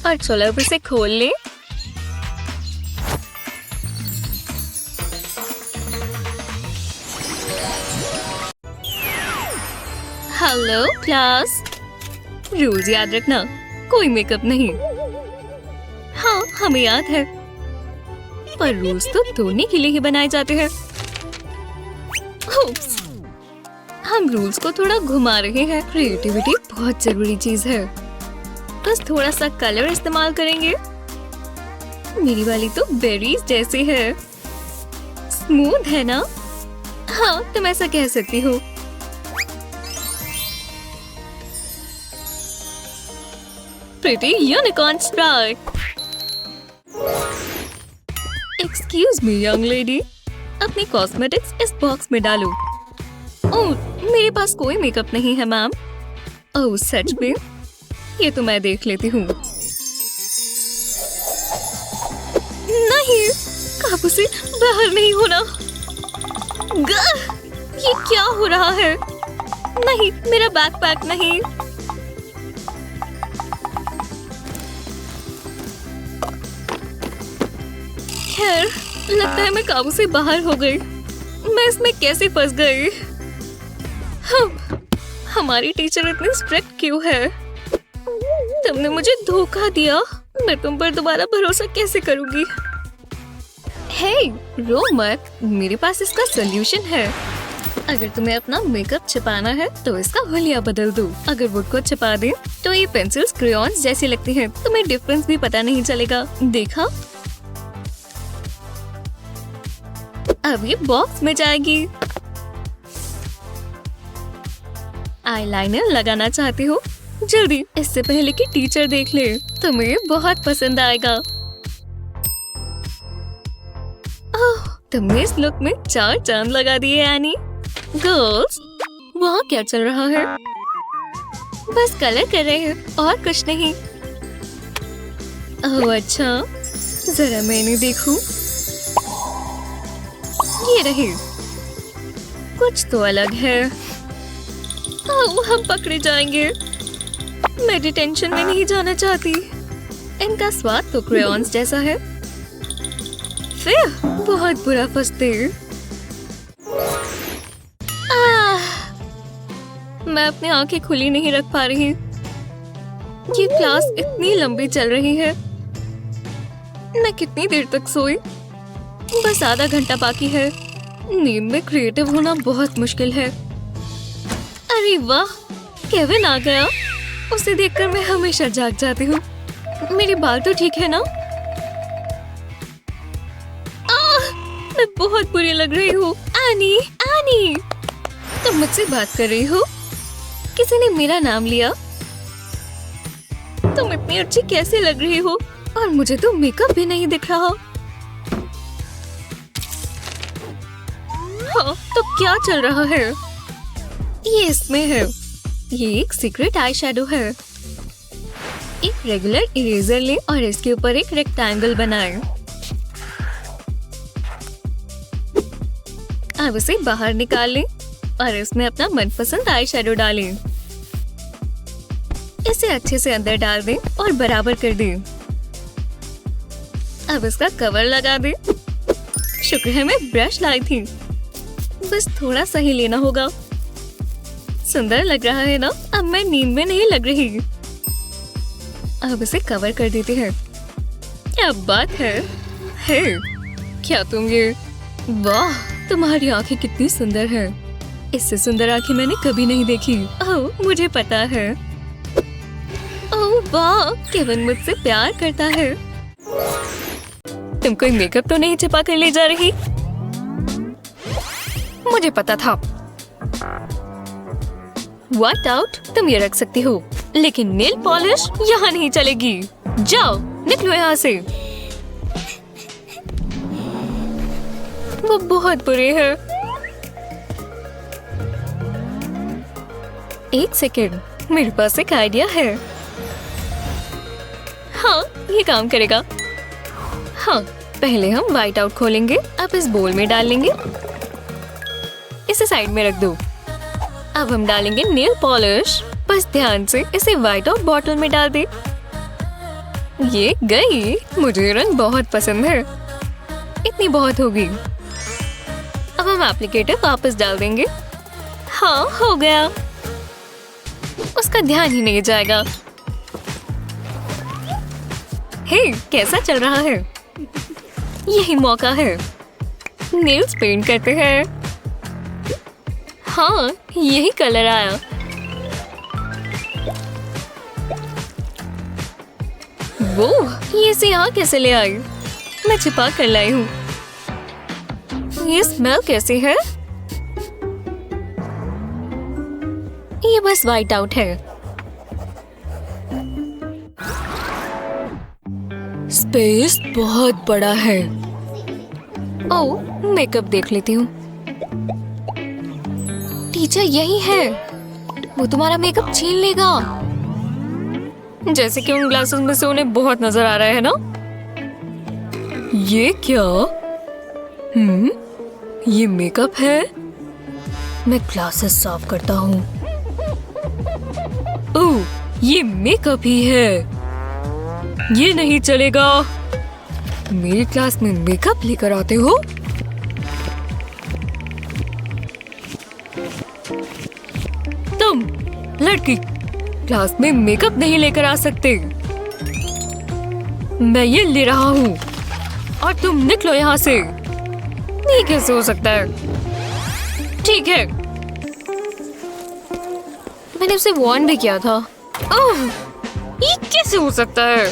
और चलो अब इसे खोल ले। Hello class. रूल्स याद रखना, कोई मेकअप नहीं। हाँ, हमें याद है। पर रूल्स तो धोने के लिए ही बनाए जाते हैं। Oops, हम रूल्स को थोड़ा घुमा रहे हैं। क्रिएटिविटी बहुत जरूरी चीज है। बस थोड़ा सा कलर इस्तेमाल करेंगे। मेरी वाली तो बेरीज जैसी है। स्मूथ है ना? हाँ, तुम ऐसा कह सकती हो। Pretty unicorn Sprite. Excuse me young lady, अपनी कॉस्मेटिक्स इस बॉक्स में डालो। ओह, मेरे पास कोई मेकअप नहीं है मैम। ओह सच में? ये तो मैं देख लेती हूँ। नहीं, काबू से बाहर नहीं होना। ये क्या हो रहा है? नहीं, मेरा बैकपैक नहीं। खैर, लगता है मैं काबू से बाहर हो गई। मैं इसमें कैसे फंस गई? हमारी टीचर इतनी स्ट्रिक्ट क्यों है? तुमने मुझे धोखा दिया। मैं तुम पर दोबारा भरोसा कैसे करूंगी? हे, रो मत, मेरे पास इसका सॉल्यूशन है। अगर तुम्हें अपना मेकअप छिपाना है तो इसका हुलिया बदल दो। अगर वुड को छिपा दे तो ये पेंसिल्स क्रेयॉन्स जैसी लगती हैं। तुम्हें डिफरेंस भी पता नहीं चलेगा। देखा? अब ये बॉक्स में जाएगी। आईलाइनर लगाना चाहती हो? जल्दी, इससे पहले कि टीचर देख ले। तुम्हें बहुत पसंद आएगा। ओह, तुमने इस लुक में 4 चांद लगा दिए एनी। गर्ल्स, वहाँ क्या चल रहा है? बस कलर कर रहे हैं और कुछ नहीं। ओह अच्छा, जरा मैंने देखूं। ये रहे। कुछ तो अलग है। ओह, हम पकड़े जाएंगे। मैं डिटेंशन में नहीं जाना चाहती। इनका स्वाद तो क्रेयॉन्स जैसा है। फिर बहुत बुरा फंसते। मैं अपनी आंखें खुली नहीं रख पा रही। ये क्लास इतनी लंबी चल रही है। मैं कितनी देर तक सोई? बस आधा घंटा बाकी है। नींद में क्रिएटिव होना बहुत मुश्किल है। अरे वाह, केविन आ गया। उसे देखकर मैं हमेशा जाग जाती हूँ। मेरे बाल तो ठीक है ना? मैं बहुत बुरी लग रही हूँ। एनी, एनी, तुम मुझसे बात कर रही हो? किसी ने मेरा नाम लिया? तुम इतनी अच्छी कैसे लग रही हो? और मुझे तो मेकअप भी नहीं दिख रहा। हाँ, तो क्या चल रहा है? ये इसमें है। ये एक सीक्रेट आई शैडो है। एक रेगुलर इरेजर ले और इसके ऊपर एक रेक्टेंगल बनाएं। अब इसे बाहर निकाल लें और इसमें अपना मनपसंद आई शैडो डालें। इसे अच्छे से अंदर डाल दें और बराबर कर दें। अब इसका कवर लगा दें। शुक्र है मैं ब्रश लाई थी। बस थोड़ा सा ही लेना होगा। सुंदर लग रहा है ना? अब मैं नींद में नहीं लग रही। अब इसे कवर कर देते हैं। क्या बात है? हे, क्या तुम ये? वाह, तुम्हारी आंखें कितनी सुंदर है। इससे सुंदर आंखें मैंने कभी नहीं देखी। ओह, मुझे पता है। ओह वाह, केविन मुझसे प्यार करता है। तुम कोई मेकअप तो नहीं छिपा कर ले जा रही? मुझे पता था। व्हाट आउट, तुम ये रख सकती हो, लेकिन नेल पॉलिश यहाँ नहीं चलेगी। जाओ, निकलो यहाँ से। वो बहुत बुरे हैं। एक सेकेंड, मेरे पास एक आइडिया है। हाँ, ये काम करेगा। हाँ, पहले हम व्हाइट आउट खोलेंगे। अब इस बोल में डाल लेंगे। इसे साइड में रख दो। अब हम डालेंगे नेल पॉलिश। बस ध्यान से इसे व्हाइट आउट बॉटल में डाल दे। ये गई। मुझे ये रंग बहुत पसंद है। इतनी बहुत होगी। अब हम एप्लीकेटर वापस डाल देंगे। हाँ, हो गया। उसका ध्यान ही नहीं जाएगा। हे, कैसा चल रहा है? यही मौका है। नेल्स पेंट करते हैं। हाँ, यही कलर आया। वो, ये से यहाँ कैसे ले आई? मैं छिपा कर लाई हूँ। ये स्मेल कैसे है? ये बस व्हाइट आउट है। स्पेस बहुत बड़ा है। ओह, मेकअप देख लेती हूँ। टीचर यही है। वो तुम्हारा मेकअप छीन लेगा। जैसे कि उन ग्लासेस में से उन्हें बहुत नजर आ रहा है ना? ये क्या? ये मेकअप है? मैं ग्लासेस साफ करता हूँ। ओह, ये मेकअप ही है। ये नहीं चलेगा। मेरी क्लास में मेकअप लेकर आते हो? तुम लड़की क्लास में मेकअप नहीं लेकर आ सकते। मैं ये ले रहा हूँ और तुम निकलो यहाँ से। ये कैसे हो सकता है? ठीक है, मैंने उसे वार्न भी किया था। ओह, ये कैसे हो सकता है?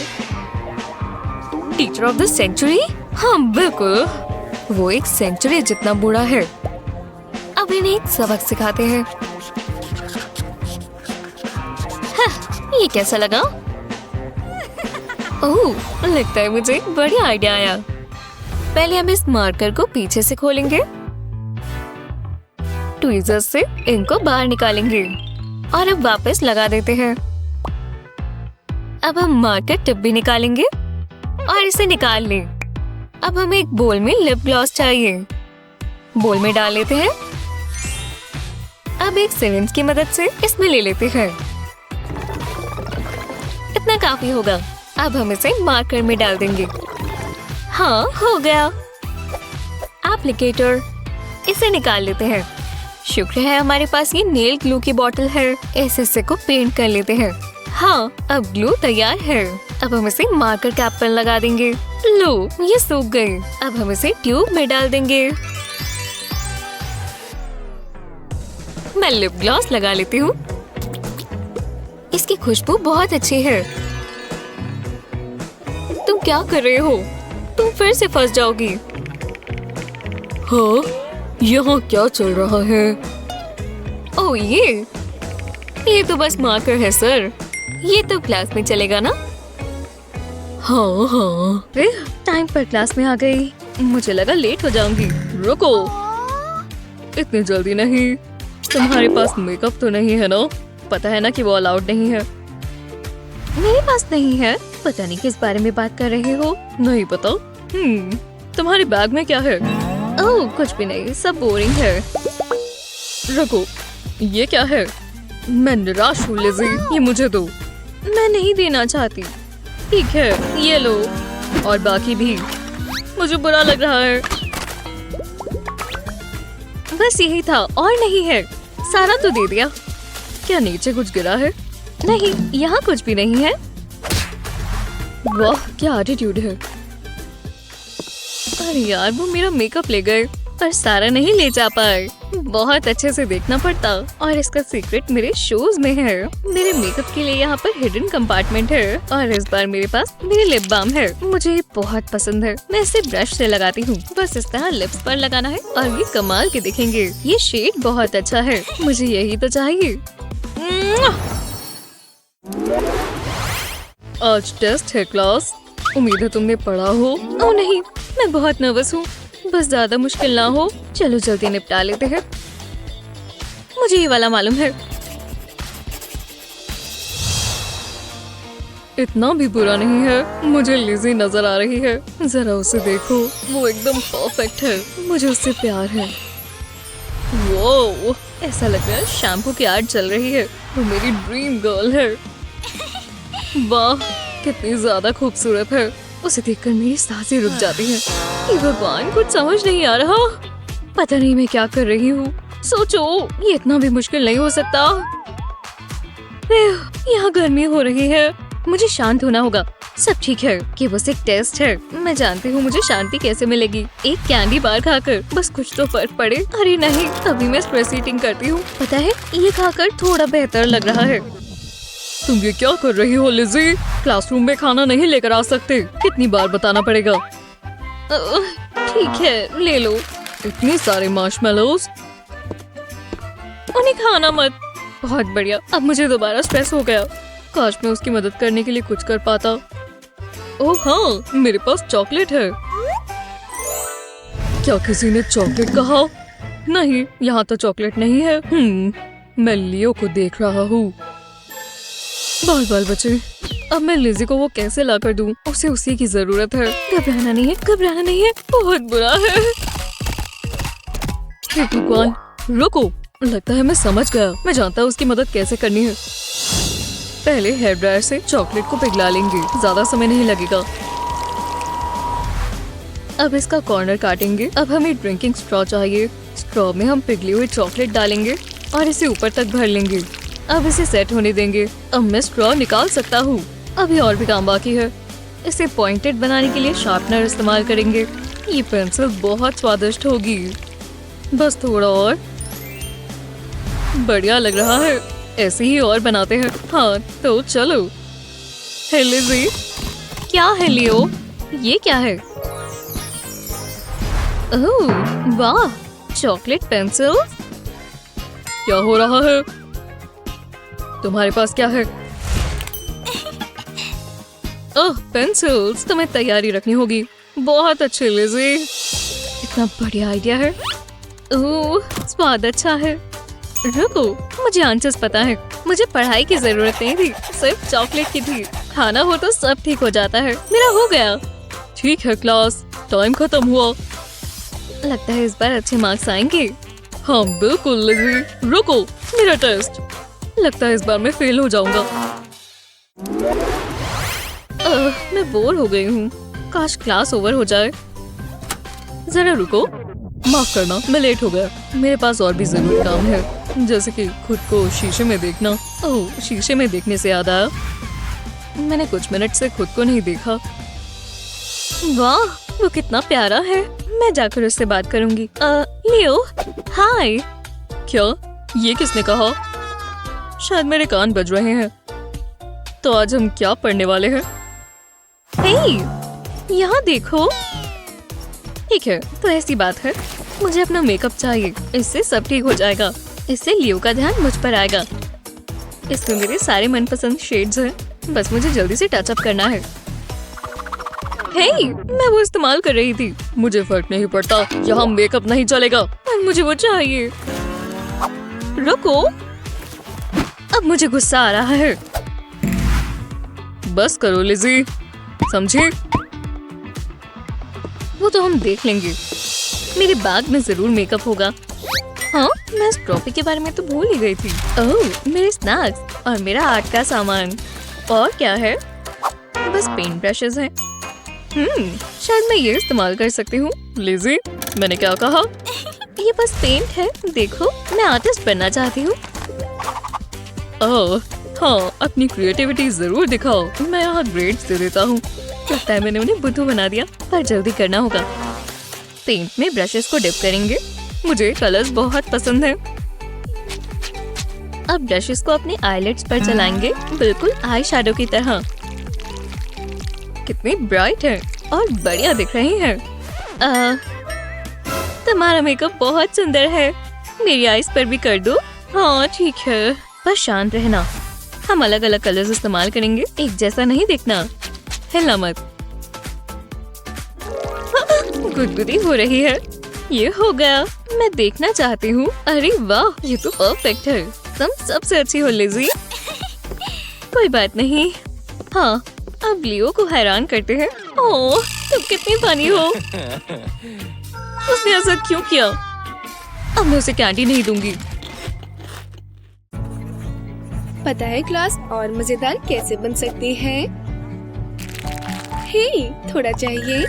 Teacher of the century? हाँ बिल्कुल, वो एक सेंचुरी जितना बूढ़ा है। अब इन्हें एक सबक सिखाते हैं। हाँ, ये कैसा लगा? ओह, लगता है मुझे एक बढ़िया आइडिया आया। पहले हम इस मार्कर को पीछे से खोलेंगे, ट्वीजर से इनको बाहर निकालेंगे और अब वापस लगा देते हैं। अब हम मार्कर टिप भी निकालेंगे और इसे निकाल लें। अब हमें एक बोल में लिप ग्लॉस चाहिए। बोल में डाल लेते हैं। अब एक सिरिंज की मदद से इसमें ले लेते हैं। इतना काफी होगा। अब हम इसे मार्कर में डाल देंगे। हाँ, हो गया। एप्लीकेटर, इसे निकाल लेते हैं। शुक्र है हमारे पास ये नेल ग्लू की बोतल है। इस हिस्से को पेंट कर लेते हैं। हाँ, अब ग्लू तैयार है। अब हम इसे मार्कर कैप पर लगा देंगे। लो, ये सूख गई। अब हम इसे ट्यूब में डाल देंगे। मैं लिप ग्लॉस लगा लेती हूँ। इसकी खुशबू बहुत अच्छी है। तुम क्या कर रहे हो? तुम फिर से फंस जाओगी। हाँ, यहाँ क्या चल रहा है? ओह ये तो बस मार्कर है सर। ये तो क्लास में चलेगा ना? हाँ हाँ। टाइम पर क्लास में आ गई। मुझे लगा लेट हो जाऊंगी। रुको, इतनी जल्दी नहीं। तुम्हारे पास मेकअप तो नहीं है ना? पता है ना कि वो अलाउड नहीं है। मेरे पास नहीं है। पता नहीं किस बारे में बात कर रहे हो। नहीं पता। तुम्हारे बैग में क्या है? ओह कुछ भी नहीं, सब बोरिंग है। रुको, ये क्या है? मैं निराश हूँ लिज़ी, ये मुझे दो। मैं नहीं देना चाहती। ठीक है, ये लो। और बाकी भी। मुझे बुरा लग रहा है। बस यही था और नहीं है। सारा तो दे दिया। क्या नीचे कुछ गिरा है? नहीं, यहाँ कुछ भी नहीं है। वाह क्या एटीट्यूड है। अरे यार वो मेरा मेकअप ले गए पर सारा नहीं ले जा पाए। बहुत अच्छे से देखना पड़ता। और इसका सीक्रेट मेरे शूज में है। मेरे मेकअप के लिए यहाँ पर हिडन कंपार्टमेंट है। और इस बार मेरे पास मेरी लिप बाम है। मुझे ये बहुत पसंद है। मैं इसे ब्रश से लगाती हूँ। बस इस तरह लिप्स पर लगाना है और ये कमाल के दिखेंगे। ये शेड बहुत अच्छा है। मुझे यही तो चाहिए। आज टेस्ट है क्लास। उम्मीद है तुमने पढ़ा हो। ओह नहीं, मैं बहुत नर्वस हूँ। बस ज्यादा मुश्किल ना हो। चलो जल्दी निपटा लेते हैं। मुझे ये वाला मालूम है। इतना भी बुरा नहीं है। मुझे लिज़ी नजर आ रही है। जरा उसे देखो, वो एकदम परफेक्ट है। मुझे उससे प्यार है। वो ऐसा लग रहा है शैम्पू की एड चल रही है। वो मेरी ड्रीम गर्ल है। वाह कितनी ज्यादा खूबसूरत है। उसे देखकर मेरी सांसें रुक जाती हैं। ये भगवान कुछ समझ नहीं आ रहा। पता नहीं मैं क्या कर रही हूँ। सोचो ये इतना भी मुश्किल नहीं हो सकता। यहाँ गर्मी हो रही है। मुझे शांत होना होगा। सब ठीक है कि बस एक टेस्ट है। मैं जानती हूँ मुझे शांति कैसे मिलेगी। एक कैंडी बार खाकर बस कुछ तो फर्क पड़े। अरे नहीं, तभी मैं स्ट्रेस ईटिंग करती हूँ। पता है ये खाकर थोड़ा बेहतर लग रहा है। तुम ये क्या कर रही हो लिज़ी? क्लासरूम में खाना नहीं लेकर आ सकते। कितनी बार बताना पड़ेगा? ठीक है ले लो। इतने सारे मार्शमेलोज। उन्हें खाना मत। बहुत बढ़िया। अब मुझे दोबारा स्ट्रेस हो गया। काश मैं उसकी मदद करने के लिए कुछ कर पाता। ओह हाँ, मेरे पास चॉकलेट है। क्या किसी ने चॉकलेट कहा? नहीं, यहाँ तो चॉकलेट नहीं है। मैं लियो को देख रहा हूँ। बाल बचे। अब मैं लिज़ी को वो कैसे ला कर दूँ? उसे उसी की जरूरत है। घबराना नहीं है, घबराना नहीं है। बहुत बुरा है। हे भगवान, रुको। लगता है मैं समझ गया। मैं जानता हूँ उसकी मदद कैसे करनी है। पहले हेयर ड्रायर से चॉकलेट को पिघला लेंगे। ज्यादा समय नहीं लगेगा। अब इसका कॉर्नर काटेंगे। अब हमें ड्रिंकिंग स्ट्रॉ चाहिए। स्ट्रॉ में हम पिघली हुई चॉकलेट डालेंगे और इसे ऊपर तक भर लेंगे। अब इसे सेट होने देंगे। अब मैं स्ट्रॉ निकाल सकता हूँ। अभी और भी काम बाकी है। इसे पॉइंटेड बनाने के लिए शार्पनर इस्तेमाल करेंगे। ये पेंसिल बहुत स्वादिष्ट होगी। बस थोड़ा और। बढ़िया लग रहा है। ऐसे ही और बनाते हैं। हाँ तो चलो। हे लिज़ी। क्या है लियो? ये क्या है? ओह वाह, चॉकलेट पेंसिल। क्या हो रहा है? तुम्हारे पास क्या है? ओह पेंसिल्स। तुम्हें तैयारी रखनी होगी। बहुत अच्छे लिज़ी। इतना बढ़िया आइडिया है। ओह स्वाद अच्छा है। रुको, मुझे आंसर्स पता है। मुझे पढ़ाई की जरूरत नहीं थी, सिर्फ चॉकलेट की थी। खाना हो तो सब ठीक हो जाता है। मेरा हो गया। ठीक है क्लास, टाइम खत्म हुआ। लगता है इस बार अच्छे मार्क्स आएंगे। हाँ बिल्कुल लिज़ी। रुको, मेरा टेस्ट। लगता है इस बार मैं फेल हो जाऊंगा। मैं बोर हो गई हूँ। काश क्लास ओवर हो जाए। जरा रुको। माफ करना, मैं लेट हो गया। मेरे पास और भी जरूरी काम है, जैसे कि खुद को शीशे में देखना। ओह, शीशे में देखने से याद आया, मैंने कुछ मिनट से खुद को नहीं देखा। वाह, वो कितना प्यारा है। मैं जाकर उससे बात करूंगी। लियो, हाय। क्या? ये किसने कहा? शायद मेरे कान बज रहे हैं। तो आज हम क्या पढ़ने वाले हैं? हे, यहाँ देखो। ठीक है, तो ऐसी बात है। मुझे अपना मेकअप चाहिए, इससे सब ठीक हो जाएगा। इससे लियो का ध्यान मुझ पर आएगा। इसमें मेरे सारे मनपसंद शेड्स हैं, बस मुझे जल्दी से टच अप करना है। हे, मैं वो इस्तेमाल कर रही थी। मुझे फर्क नहीं पड़ता, यहाँ मेकअप नहीं चलेगा। मुझे वो चाहिए। रुको, अब मुझे गुस्सा आ रहा है। बस करो लिज़ी, समझे? वो तो हम देख लेंगे। मेरे बैग में जरूर मेकअप होगा। हाँ, मैं इस ट्रॉफी के बारे में तो भूल ही गई थी। ओह, मेरे स्नैक्स और मेरा आर्ट का सामान। और क्या है? बस पेंट ब्रशेस हैं। शायद मैं ये इस्तेमाल कर सकती हूँ। लिज़ी, मैंने क्या कहा? ये बस पेंट है। देखो, मैं आर्टिस्ट बनना चाहती हूँ। ओह, हाँ, अपनी क्रिएटिविटी जरूर दिखाओ। मैं यहाँ ग्रेड्स दे देता हूँ। लगता है मैंने उन्हें बुद्धू बना दिया, पर जल्दी करना होगा। पेंट में ब्रशेस को डिप करेंगे। मुझे कलर्स बहुत पसंद है। अब ब्रशेस को अपने आईलिड्स पर चलाएंगे, बिल्कुल आई शैडो की तरह। कितनी ब्राइट है और बढ़िया दिख रही है। तुम्हारा मेकअप बहुत सुंदर है। मेरी आईज पर भी कर दो। हाँ ठीक है, बस शांत रहना। हम अलग अलग कलर्स इस्तेमाल करेंगे, एक जैसा नहीं दिखना। हिलना मत। गुदगुदी हो रही है। ये हो गया। मैं देखना चाहती हूँ। अरे वाह, ये तो परफेक्ट है। तुम सबसे अच्छी हो लिज़ी। कोई बात नहीं। हाँ, अब लियो को हैरान करते हैं। ओह, तुम कितनी फनी हो। उसने ऐसा क्यों किया? अब मैं उसे कैंडी नहीं दूंगी। पता है क्लास और मजेदार कैसे बन सकती है? हे, थोड़ा चाहिए।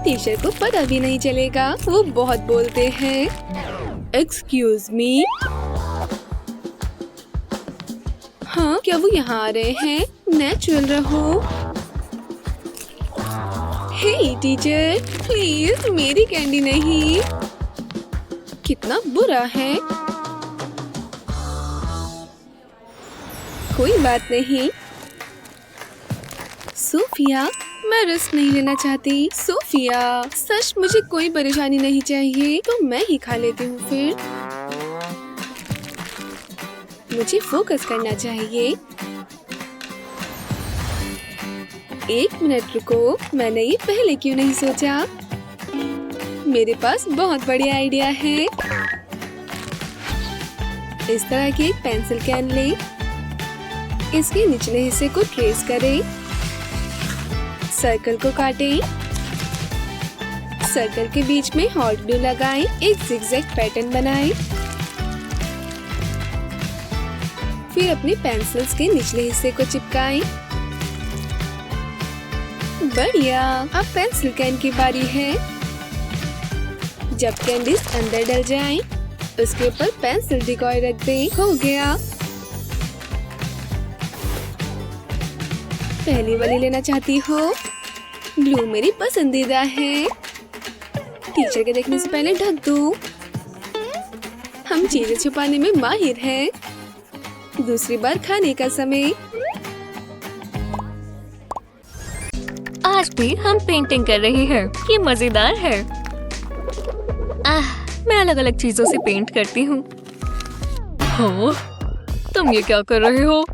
टीचर को पता भी नहीं चलेगा, वो बहुत बोलते हैं। Excuse me. हाँ, क्या वो यहाँ आ रहे हैं? नेचुरल रहो। हे टीचर, प्लीज मेरी कैंडी नहीं। कितना बुरा है। कोई बात नहीं। सोफिया, मैं रिस्क नहीं लेना चाहती। सोफिया, सच मुझे कोई परेशानी नहीं चाहिए, तो मैं ही खा लेती हूँ फिर। मुझे फोकस करना चाहिए। एक मिनट रुको, मैंने ये पहले क्यों नहीं सोचा? मेरे पास बहुत बढ़िया आइडिया है। इस तरह की एक पेंसिल कैन ले। इसके निचले हिस्से को ट्रेस करें। सर्कल को काटें। सर्कल के बीच में हॉट ग्लू लगाएं। एक जिगजैग पैटर्न बनाएं। फिर अपने पेंसिल्स के निचले हिस्से को चिपकाएं। बढ़िया, अब पेंसिल कैन की बारी है। जब कैंडीज अंदर डल जाएं, उसके ऊपर पेंसिल डिकॉय रख दें। हो गया। पहली वाली लेना चाहती हो? ग्लू मेरी पसंदीदा है। टीचर के देखने से पहले ढक दो। हम चीजें छुपाने में माहिर हैं। दूसरी बार खाने का समय। आज भी हम पेंटिंग कर रहे हैं। ये मजेदार है। मैं अलग अलग चीजों से पेंट करती हूँ। हाँ, तुम ये क्या कर रहे हो?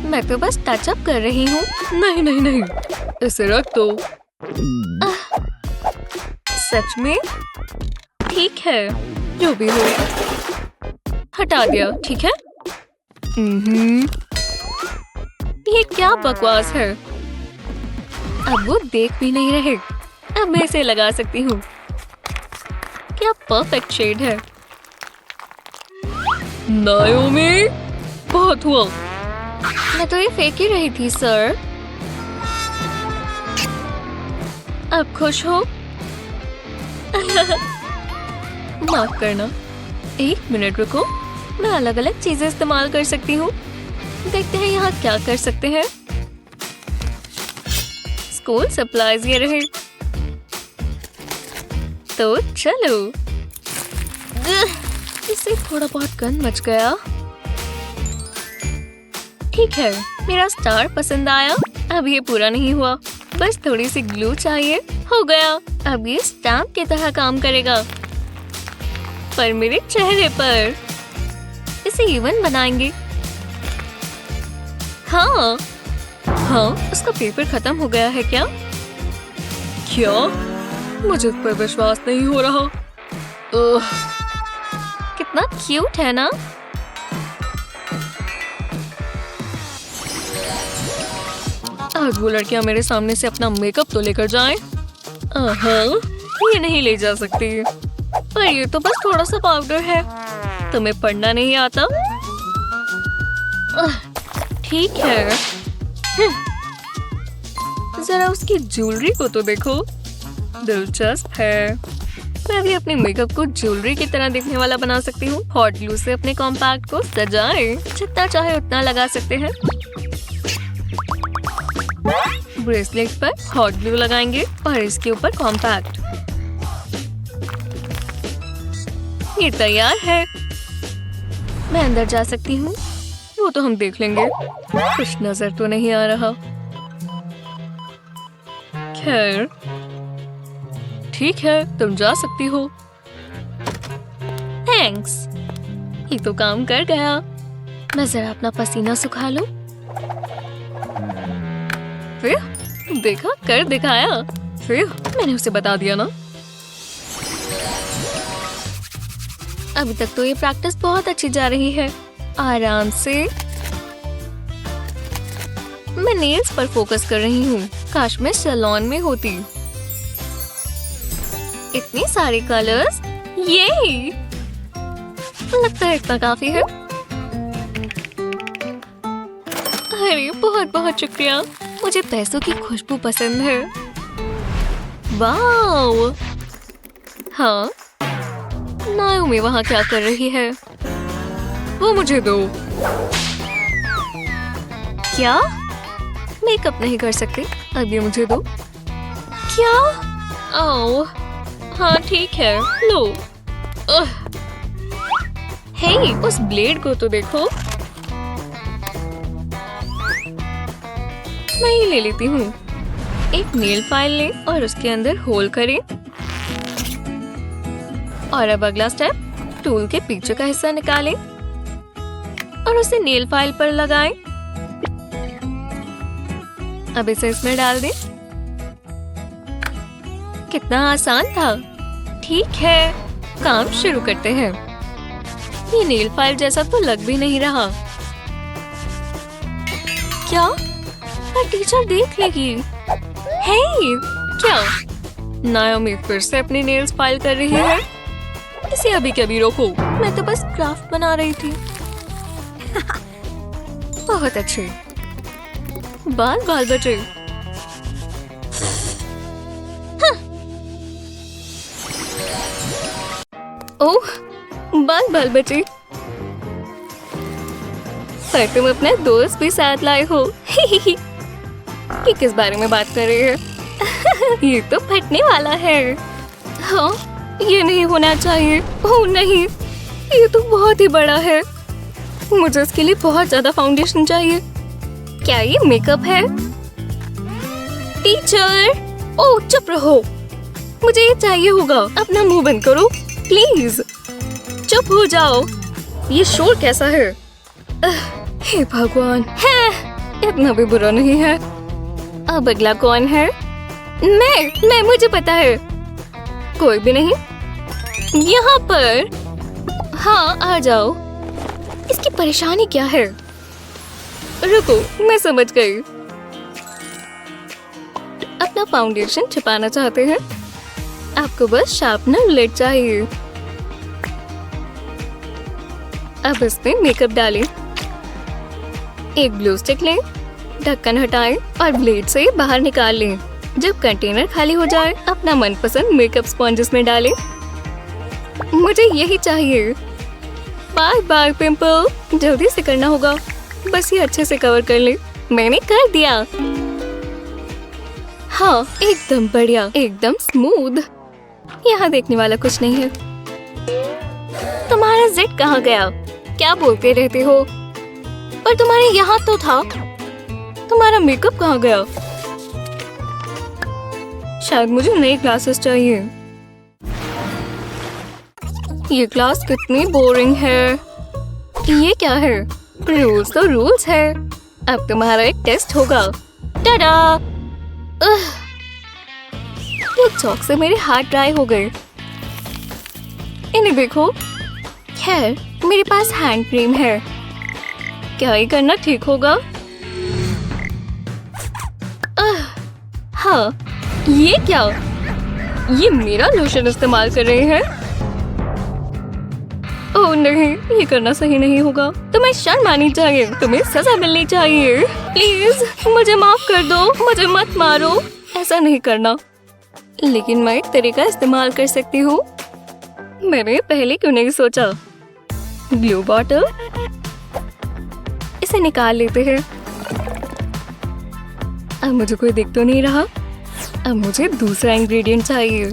मैं तो बस टच अप कर रही हूँ। नहीं नहीं नहीं, इसे रख दो। सच में? ठीक है, जो भी हो। हटा दिया, ठीक है? ये क्या बकवास है? अब वो देख भी नहीं रहे। अब मैं इसे लगा सकती हूँ। क्या परफेक्ट शेड है। नायोमी, बहुत हुआ। मैं तो ये फेंक ही रही थी सर। अब खुश हो? माफ करना। एक मिनट रुको, मैं अलग अलग चीजें इस्तेमाल कर सकती हूँ। देखते हैं यहाँ क्या कर सकते हैं। स्कूल सप्लाईज ये रहे। तो चलो। इससे थोड़ा बहुत गंद मच गया। ठीक है, मेरा स्टार पसंद आया। अब ये पूरा नहीं हुआ। बस थोड़ी सी ग्लू चाहिए। हो गया। अब ये स्टैम्प की तरह काम करेगा, पर मेरे चेहरे पर। इसे इवन बनाएंगे। हाँ हाँ, उसका पेपर खत्म हो गया है क्या? क्या? मुझे इस पर विश्वास नहीं हो रहा। कितना क्यूट है ना? आज वो लड़कियां मेरे सामने से अपना मेकअप तो लेकर जाएं। ये नहीं ले जा सकती। पर ये तो बस थोड़ा सा पाउडर है। तुम्हें पढ़ना नहीं आता? ठीक है। जरा उसकी ज्वेलरी को तो देखो, दिलचस्प है। मैं भी अपने मेकअप को ज्वेलरी की तरह दिखने वाला बना सकती हूँ। हॉट ग्लू से अपने कॉम्पैक्ट को सजाएं। जितना चाहे उतना लगा सकते हैं। ब्रेसलेट पर हॉट ग्लू लगाएंगे और इसके ऊपर कॉम्पैक्ट। ये तैयार है। मैं अंदर जा सकती हूँ? वो तो हम देख लेंगे। कुछ नजर तो नहीं आ रहा। खैर ठीक है, तुम जा सकती हो। थैंक्स। ये तो काम कर गया। मैं जरा अपना पसीना सुखा लूं। फिर देखा, कर दिखाया। फिर मैंने उसे बता दिया ना। अभी तक तो ये प्रैक्टिस बहुत अच्छी जा रही है। आराम से। मैं नेल्स पर फोकस कर रही हूँ। काश मैं सैलून में होती। इतनी सारी कलर्स। ये लगता है इतना काफी है। अरे बहुत बहुत शुक्रिया। मुझे पैसों की खुशबू पसंद है। वाओ। हाँ, नाओमी वहाँ क्या कर रही है? वो मुझे दो। क्या? मेकअप नहीं कर सकते? अब ये मुझे दो। क्या? ओह हाँ ठीक है, लो। हे, उस ब्लेड को तो देखो। मैं ये ले लेती हूँ। एक नेल फाइल लें और उसके अंदर होल करें। और अब अगला स्टेप, टूल के पीछे का हिस्सा निकालें और उसे नेल फाइल पर लगाएं। अब इसे इसमें डाल दें। कितना आसान था। ठीक है, काम शुरू करते हैं। ये नेल फाइल जैसा तो लग भी नहीं रहा। क्या? पर टीचर देख लेगी। हे, क्या? नाओमी फिर से अपनी नेल्स फाइल कर रही है। इसे अभी कभी रोको। मैं तो बस क्राफ्ट बना रही थी। बहुत अच्छे। बाल बाल बचे। ओह, बाल बाल बचे। पर तुम अपना दोस्त भी साथ लाए हो। ये किस बारे में बात कर रहे हैं? ये तो फटने वाला है। हाँ, ये नहीं होना चाहिए। ओह नहीं, ये तो बहुत ही बड़ा है। मुझे इसके लिए बहुत ज्यादा फाउंडेशन चाहिए। क्या ये मेकअप है? टीचर, ओह चुप रहो। मुझे ये चाहिए होगा। अपना मुंह बंद करो प्लीज। चुप हो जाओ। ये शोर कैसा है? हे भगवान, है इतना भी बुरा नहीं है। अब अगला कौन है? मैं मुझे पता है। कोई भी नहीं यहाँ पर। हाँ आ जाओ। इसकी परेशानी क्या है? रुको, मैं समझ गई। अपना फाउंडेशन छिपाना चाहते हैं? आपको बस शार्पनर लिड चाहिए। अब इसमें मेकअप डालें। एक ग्लू स्टिक लें, ढक्कन हटाएं और ब्लेड से बाहर निकाल लें। जब कंटेनर खाली हो जाए, अपना मनपसंद मेकअप स्पॉन्ज इसमें डालें। मुझे यही चाहिए। Bye bye pimple. जल्दी से करना होगा। बस ये अच्छे से कवर कर ले। मैंने कर दिया। हाँ, एकदम बढ़िया, एकदम स्मूथ। यहाँ देखने वाला कुछ नहीं है। तुम्हारा जिट कहाँ गया? क्या बोलते रहते हो? पर तुम्हारे यहाँ तो था। तुम्हारा मेकअप कहाँ गया? शायद मुझे नई क्लासेस चाहिए। ये क्लास कितनी बोरिंग है। ये क्या है? रूल्स तो रूल्स है। अब तुम्हारा एक टेस्ट होगा। टाडा! ये चौक से मेरे हाथ ड्राई हो गए। इन्हें देखो। खैर, मेरे पास हैंड क्रीम है। क्या ये करना ठीक होगा? हाँ, ये क्या? ये मेरा लोशन इस्तेमाल कर रहे हैं? ओह नहीं, ये करना सही नहीं होगा। तुम्हें शर्म आनी चाहिए। तुम्हें सजा मिलनी चाहिए। प्लीज मुझे माफ कर दो। मुझे मत मारो। ऐसा नहीं करना। लेकिन मैं एक तरीका इस्तेमाल कर सकती हूँ। मैंने पहले क्यों नहीं सोचा? ग्लू बॉटल, इसे निकाल लेते हैं। अब मुझे कोई दिख तो नहीं रहा। अब मुझे दूसरा इंग्रेडिएंट चाहिए।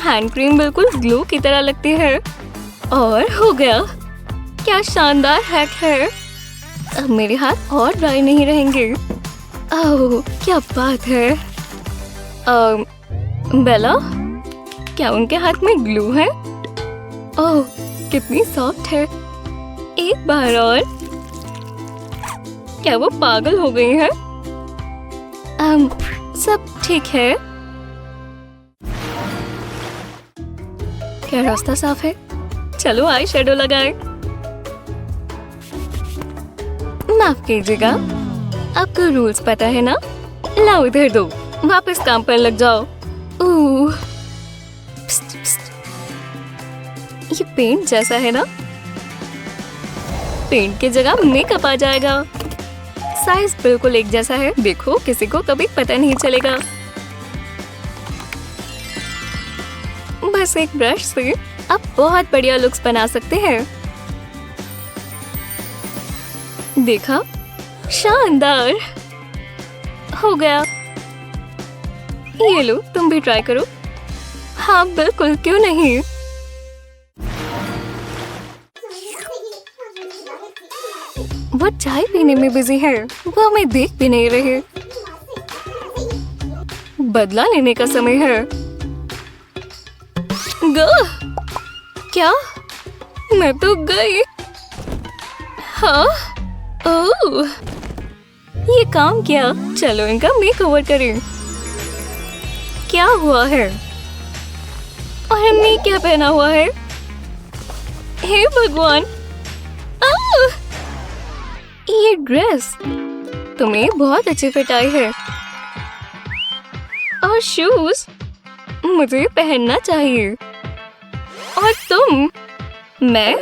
हैंड क्रीम बिल्कुल ग्लू की तरह लगती है। और हो गया। क्या शानदार हैक है। अब मेरे हाथ और ड्राई नहीं रहेंगे। ओह, क्या बात है। बेला, क्या उनके हाथ में ग्लू है? ओह, कितनी सॉफ्ट है। एक बार और। क्या वो पागल हो गई है? सब ठीक है। क्या रास्ता साफ है? चलो आई शेडो लगाए। माफ कीजिएगा, आपको रूल्स पता है ना? लाओ इधर दो। वापस काम पर लग जाओ। पिस्ट, पिस्ट। ये पेंट जैसा है ना? पेंट की जगह मेकअप आ जाएगा। साइज बिल्कुल एक जैसा है। देखो, किसी को कभी पता नहीं चलेगा। बस एक ब्रश से आप बहुत बढ़िया लुक्स बना सकते हैं। देखा? शानदार हो गया। ये लो, तुम भी ट्राई करो। हाँ बिल्कुल, क्यों नहीं। वो चाय पीने में बिजी है। वो हमें देख भी नहीं रहे। बदला लेने का समय है। क्या? मैं तो गई। हाँ? ओह, ये काम किया। चलो इनका मेकओवर करें। क्या हुआ है? और हमने क्या पहना हुआ है? हे भगवान! ये ड्रेस तुम्हें बहुत अच्छी फिट आई है। और शूज मुझे पहनना चाहिए। और तुम? मैं?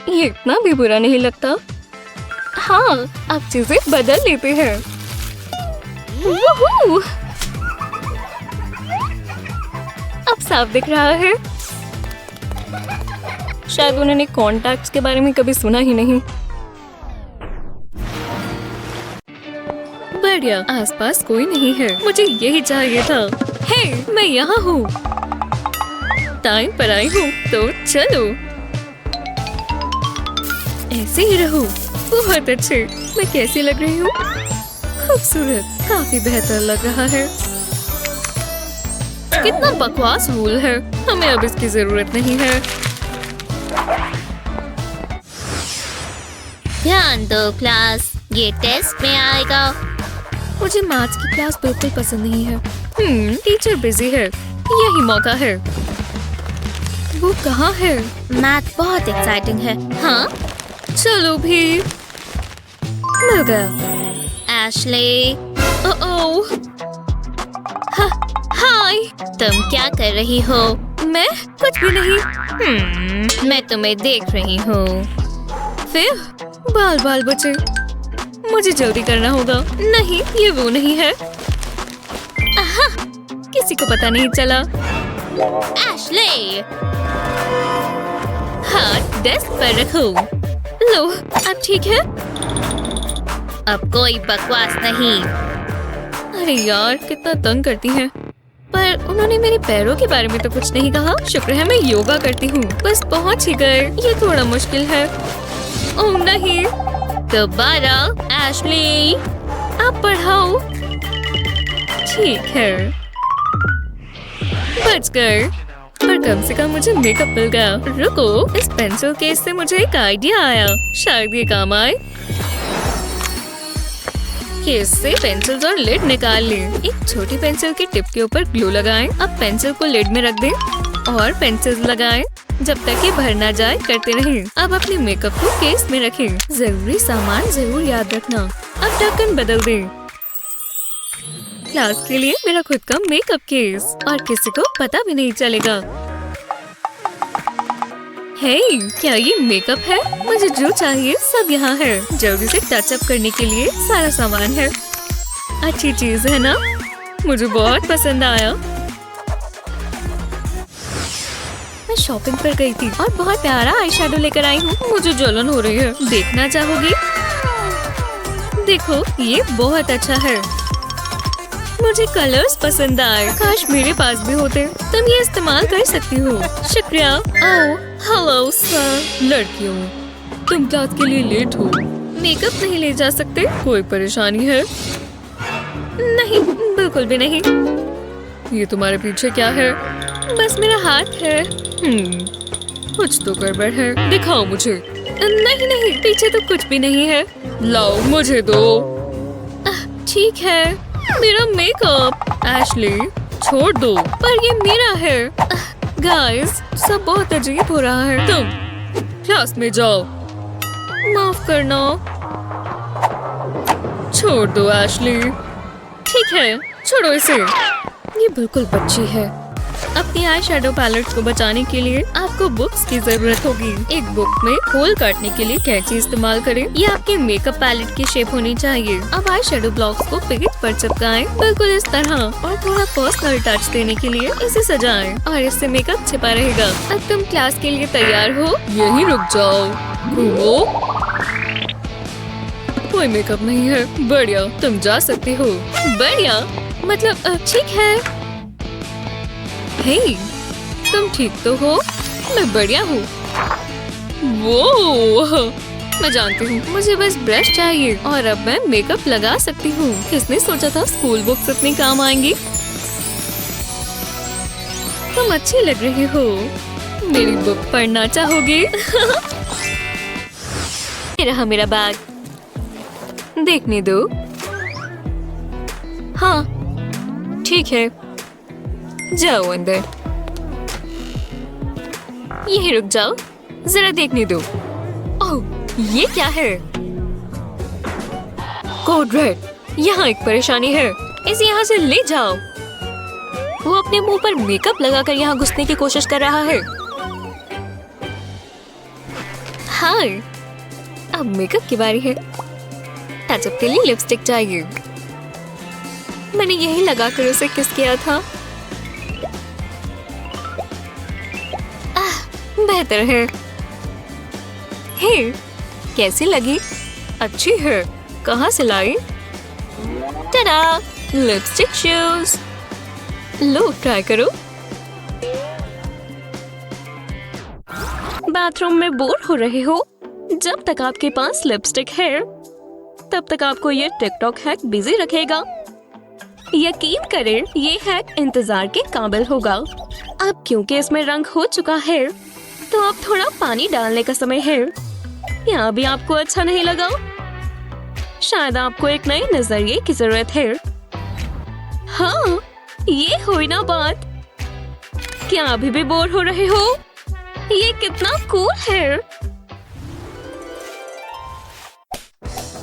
ये इतना भी बुरा नहीं लगता। हाँ, अब चीजें बदल लेते हैं। वूहू! अब साफ दिख रहा है। शायद उन्होंने कॉन्टैक्ट्स के बारे में कभी सुना ही नहीं। बढ़िया, आसपास कोई नहीं है। मुझे यही चाहिए था। हे, मैं यहाँ हूँ। टाइम पर आई हूँ, तो चलो। ऐसे ही रहो। बहुत अच्छे। मैं कैसी लग रही हूँ? खूबसूरत, काफी बेहतर लग रहा है। कितना बकवास रूल है। हमें अब इसकी जरूरत नहीं है। ध्यान दो क्लास, ये टेस्ट में आएगा। मुझे मैथ्स की क्लास बिल्कुल पसंद नहीं है। टीचर बिजी है। यही मौका है। वो कहाँ है? मैथ बहुत एक्साइटिंग है। हाँ, चलो भी। मिल गया। एशली, ओह, हाय। तुम क्या कर रही हो? मैं कुछ भी नहीं। मैं तुम्हें देख रही हूँ। फिर बाल बाल बचे। मुझे जल्दी करना होगा। नहीं, ये वो नहीं है। आहा, किसी को पता नहीं चला। एशली, हाथ डेस्क पर रखो। लो, अब ठीक है। अब कोई बकवास नहीं। अरे यार, कितना तंग करती हैं। पर उन्होंने मेरे पैरों के बारे में तो कुछ नहीं कहा। शुक्र है मैं योगा करती हूँ। बस पहुँच ही गए। ये थोड़ा मुश्किल है। ओह नहीं। दोबारा एशली, आप पढ़ाओ। ठीक है। बच गए। पर कम से कम मुझे मेकअप मिल गया। रुको, इस पेंसिल केस से मुझे एक आइडिया आया, शायद ये काम आए। केस से पेंसिल्स और लिड निकाल लें। एक छोटी पेंसिल की टिप के ऊपर ग्लू लगाएं। अब पेंसिल को लिड में रख दें और पेंसिल्स लगाएं। जब तक ये भर ना जाए करते रहें। अब अपने मेकअप को केस में रखें। जरूरी सामान जरूर याद रखना। अब ढक्कन बदल दें। क्लास के लिए मेरा खुद का मेकअप केस, और किसी को पता भी नहीं चलेगा। हे, क्या ये मेकअप है? मुझे जो चाहिए सब यहाँ है। जल्दी से टचअप करने के लिए सारा सामान है। अच्छी चीज है ना? मुझे बहुत पसंद आया। मैं शॉपिंग पर गई थी और बहुत प्यारा आई शैडो लेकर आई हूँ। मुझे जलन हो रही है। देखना चाहोगी? देखो, ये बहुत अच्छा है। मुझे कलर्स पसंद आए। काश मेरे पास भी होते। तुम ये इस्तेमाल कर सकती हो। शुक्रिया। ओह, हेलो सर। लड़कियों, तुम क्लास के लिए लेट हो। मेकअप नहीं ले जा सकते? कोई परेशानी है? नहीं, बिल्कुल भी नहीं। ये तुम्हारे पीछे क्या है? बस मेरा हाथ है। कुछ तो गड़बड़ है। दिखाओ मुझे। नहीं नहीं, पीछे तो कुछ भी नहीं है। लाओ, मुझे दो। ठीक है। मेरा मेकअप। एशली, छोड़ दो। पर ये मेरा है। गाइस, सब बहुत अजीब हो रहा है। तुम क्लास में जाओ। माफ करना। छोड़ दो एशली। ठीक है, छोड़ो इसे। ये बिल्कुल बच्ची है। अपनी आई शैडो पैलेट को बचाने के लिए आपको बुक्स की जरूरत होगी। एक बुक में होल काटने के लिए कैंची इस्तेमाल करें। ये आपके मेकअप पैलेट की शेप होनी चाहिए। अब आई शैडो ब्लॉक्स को पेज पर चिपकाएं, बिल्कुल इस तरह, और थोड़ा पर्सनल टच देने के लिए इसे सजाएं, और इससे मेकअप छिपा रहेगा। अब तुम क्लास के लिए तैयार हो? यहीं रुक जाओ। घूमो। कोई मेकअप नहीं है। बढ़िया, तुम जा सकती हो। बढ़िया मतलब ठीक है। हे, तुम ठीक तो हो? मैं बढ़िया हूँ। वो मैं जानती हूँ। मुझे बस ब्रश चाहिए और अब मैं मेकअप लगा सकती हूँ। किसने सोचा था स्कूल बुक्स इतनी काम आएंगी? तुम अच्छी लग रही हो। मेरी बुक पढ़ना चाहोगी? ये रहा मेरा बैग। देखने दो। हाँ, ठीक है। जाओ अंदर। यहीं रुक जाओ, जरा देखने दो। ओह, ये क्या है? Code red. यहाँ एक परेशानी है। इसे यहाँ से ले जाओ। वो अपने मुंह पर मेकअप लगाकर यहाँ घुसने की कोशिश कर रहा है। हाँ, अब मेकअप की बारी है। टचअप के लिए लिपस्टिक चाहिए। मैंने यही लगाकर उसे किस किया था। बेहतर है। हे, कैसी लगी? अच्छी है। कहाँ से लाई? Tada, lipstick shoes. लो, ट्राई करो। बाथरूम में बोर हो रहे हो? जब तक आपके पास लिपस्टिक है, तब तक आपको ये टिकटॉक हैक बिजी रखेगा। यकीन करें, ये हैक इंतजार के काबिल होगा। अब क्योंकि इसमें रंग हो चुका है, तो अब थोड़ा पानी डालने का समय है। यहाँ भी आपको अच्छा नहीं लगा? शायद आपको एक नए नजरिए की जरूरत है। हाँ, ये हुई ना बात। क्या अभी भी बोर हो रहे हो? ये कितना कूल है।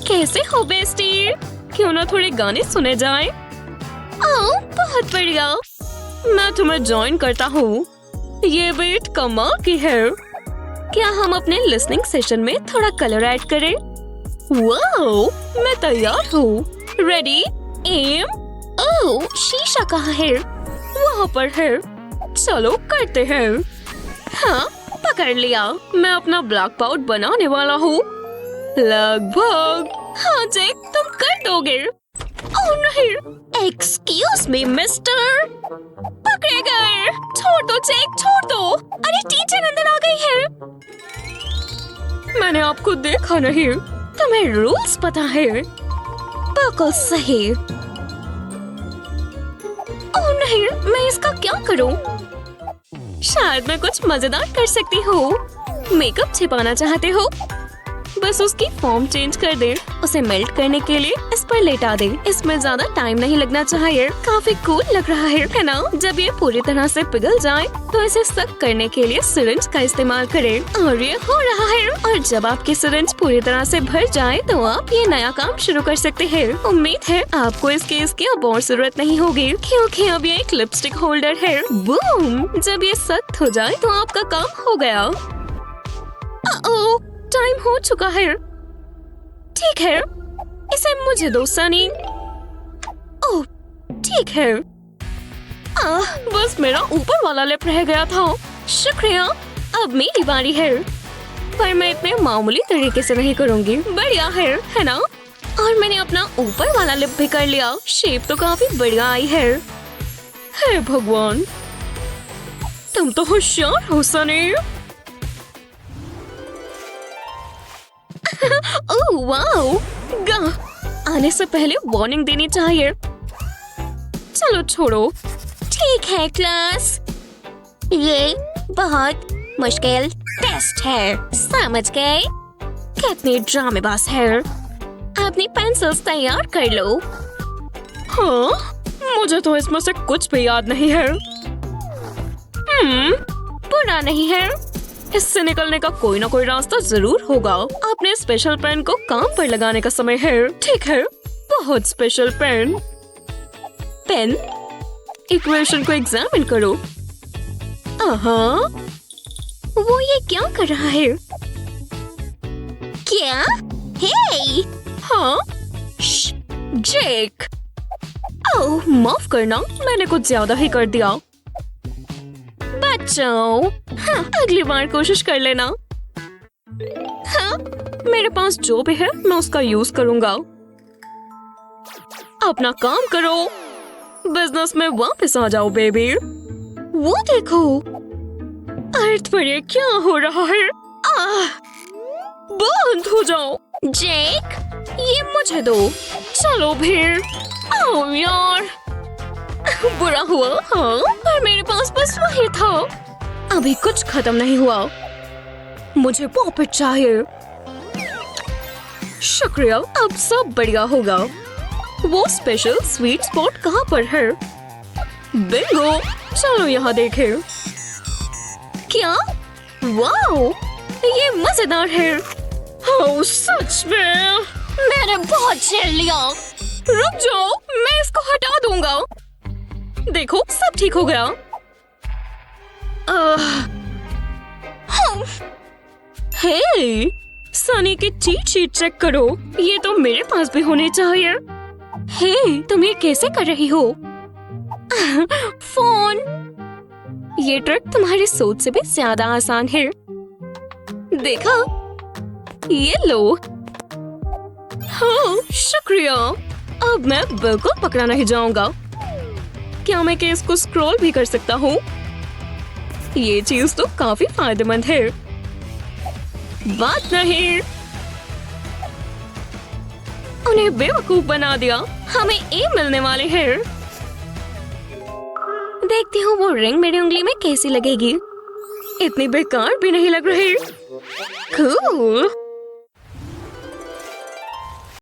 कैसे हो बेस्टी? क्यों ना थोड़े गाने सुने जाएं? ओह, बहुत बढ़िया। मैं तुम्हें ज्वाइन करता हूँ। ये बीट कमाल की है। क्या हम अपने लिसनिंग सेशन में थोड़ा कलर ऐड करें? वाओ, मैं तैयार हूँ। Ready, M. ओह, शीशा कहाँ है? वहाँ पर है। चलो करते हैं। हाँ, पकड़ लिया। मैं अपना ब्लैक पाउडर बनाने वाला हूँ। लगभग। हाँ जैक, तुम कर दोगे। ओह नहीं, एक्सक्यूज मी मिस्टर। पकड़े गए। छोड़ दो जैक, छोड़ दो। अरे टीचर अंदर आ गई है। मैंने आपको देखा नहीं। तुम्हें रूल्स पता है? बिल्कुल सही। ओह नहीं, मैं इसका क्या करूं? शायद मैं कुछ मजेदार कर सकती हूँ। मेकअप छिपाना चाहते हो? बस उसकी फॉर्म चेंज कर दे। उसे मेल्ट करने के लिए इस पर लेटा दे। इसमें ज्यादा टाइम नहीं लगना चाहिए। काफी कूल लग रहा है ना? जब ये पूरी तरह से पिघल जाए तो इसे सक करने के लिए सिरिंज का इस्तेमाल करें। और ये हो रहा है। और जब आपकी सिरिंज पूरी तरह से भर जाए तो आप ये नया काम शुरू कर सकते हैं। उम्मीद है आपको इस केस की अब और जरूरत नहीं होगी, क्योंकि अब ये एक लिपस्टिक होल्डर है। बूम! जब ये सख्त हो जाए तो आपका काम हो गया। ओह, टाइम हो चुका है। ठीक है, इसे मुझे दो सनी। ओह, ठीक है। बस मेरा ऊपर वाला लिप रह गया था। शुक्रिया, अब मेरी बारी है। पर मैं इतने मामूली तरीके से नहीं करूंगी। बढ़िया है ना? और मैंने अपना ऊपर वाला लिप भी कर लिया। शेप तो काफी बढ़िया आई है। हे भगवान, तुम तो होशियार हो सनी। Oh wow! आने से पहले वार्निंग देनी चाहिए। चलो छोड़ो। ठीक है क्लास, ये बहुत मुश्किल टेस्ट है, समझ गए? कितनी ड्रामेबाज है। अपनी पेंसिल्स तैयार कर लो। हाँ, मुझे तो इसमें से कुछ भी याद नहीं है। बुरा नहीं है, इससे निकलने का कोई ना कोई रास्ता जरूर होगा। अपने स्पेशल पेन को काम पर लगाने का समय है। ठीक है, बहुत स्पेशल पेन। पेन, इक्वेशन को एग्जामिन करो। वो ये क्या कर रहा है? क्या? हे! हाँ, जेक। ओह, माफ करना, मैंने कुछ ज्यादा ही कर दिया। बचाओ। हाँ, अगली बार कोशिश कर लेना। हाँ, मेरे पास जो भी है मैं उसका यूज करूंगा। अपना काम करो, बिजनेस में वापस आ जाओ बेबी। वो देखो, अर्थ पर ये क्या हो रहा है? बंद हो जाओ। जेक, ये मुझे दो। चलो फिर। ओह यार, बुरा हुआ। हाँ, पर मेरे पास बस वही था। अभी कुछ खत्म नहीं हुआ। मुझे पॉपिट चाहिए। शुक्रिया, अब सब बढ़िया होगा। वो स्पेशल स्वीट स्पॉट कहाँ पर है? बिंगो, चलो यहाँ देखें। क्या? वाओ, ये मजेदार है। ओह, सच में मैंने बहुत झेल लिया। रुक जाओ, मैं इसको हटा दूंगा। देखो, सब ठीक हो गया। हे, सनी की चीट शीट चेक करो। ये तो मेरे पास भी होने चाहिए। हे, तुम ये कैसे कर रही हो? फोन। ये ट्रिक तुम्हारी सोच से भी ज्यादा आसान है। देखा? ये लो। हाँ, शुक्रिया। अब मैं बिल्कुल पकड़ा नहीं जाऊंगा। क्या मैं केस को स्क्रॉल भी कर सकता हूँ? ये चीज तो काफी फायदेमंद है। बात नहीं, उन्हें बेवकूफ बना दिया। हमें ए मिलने वाले हैं। देखती हूँ वो रिंग मेरी उंगली में कैसी लगेगी। इतनी बेकार भी नहीं लग रही। कूल।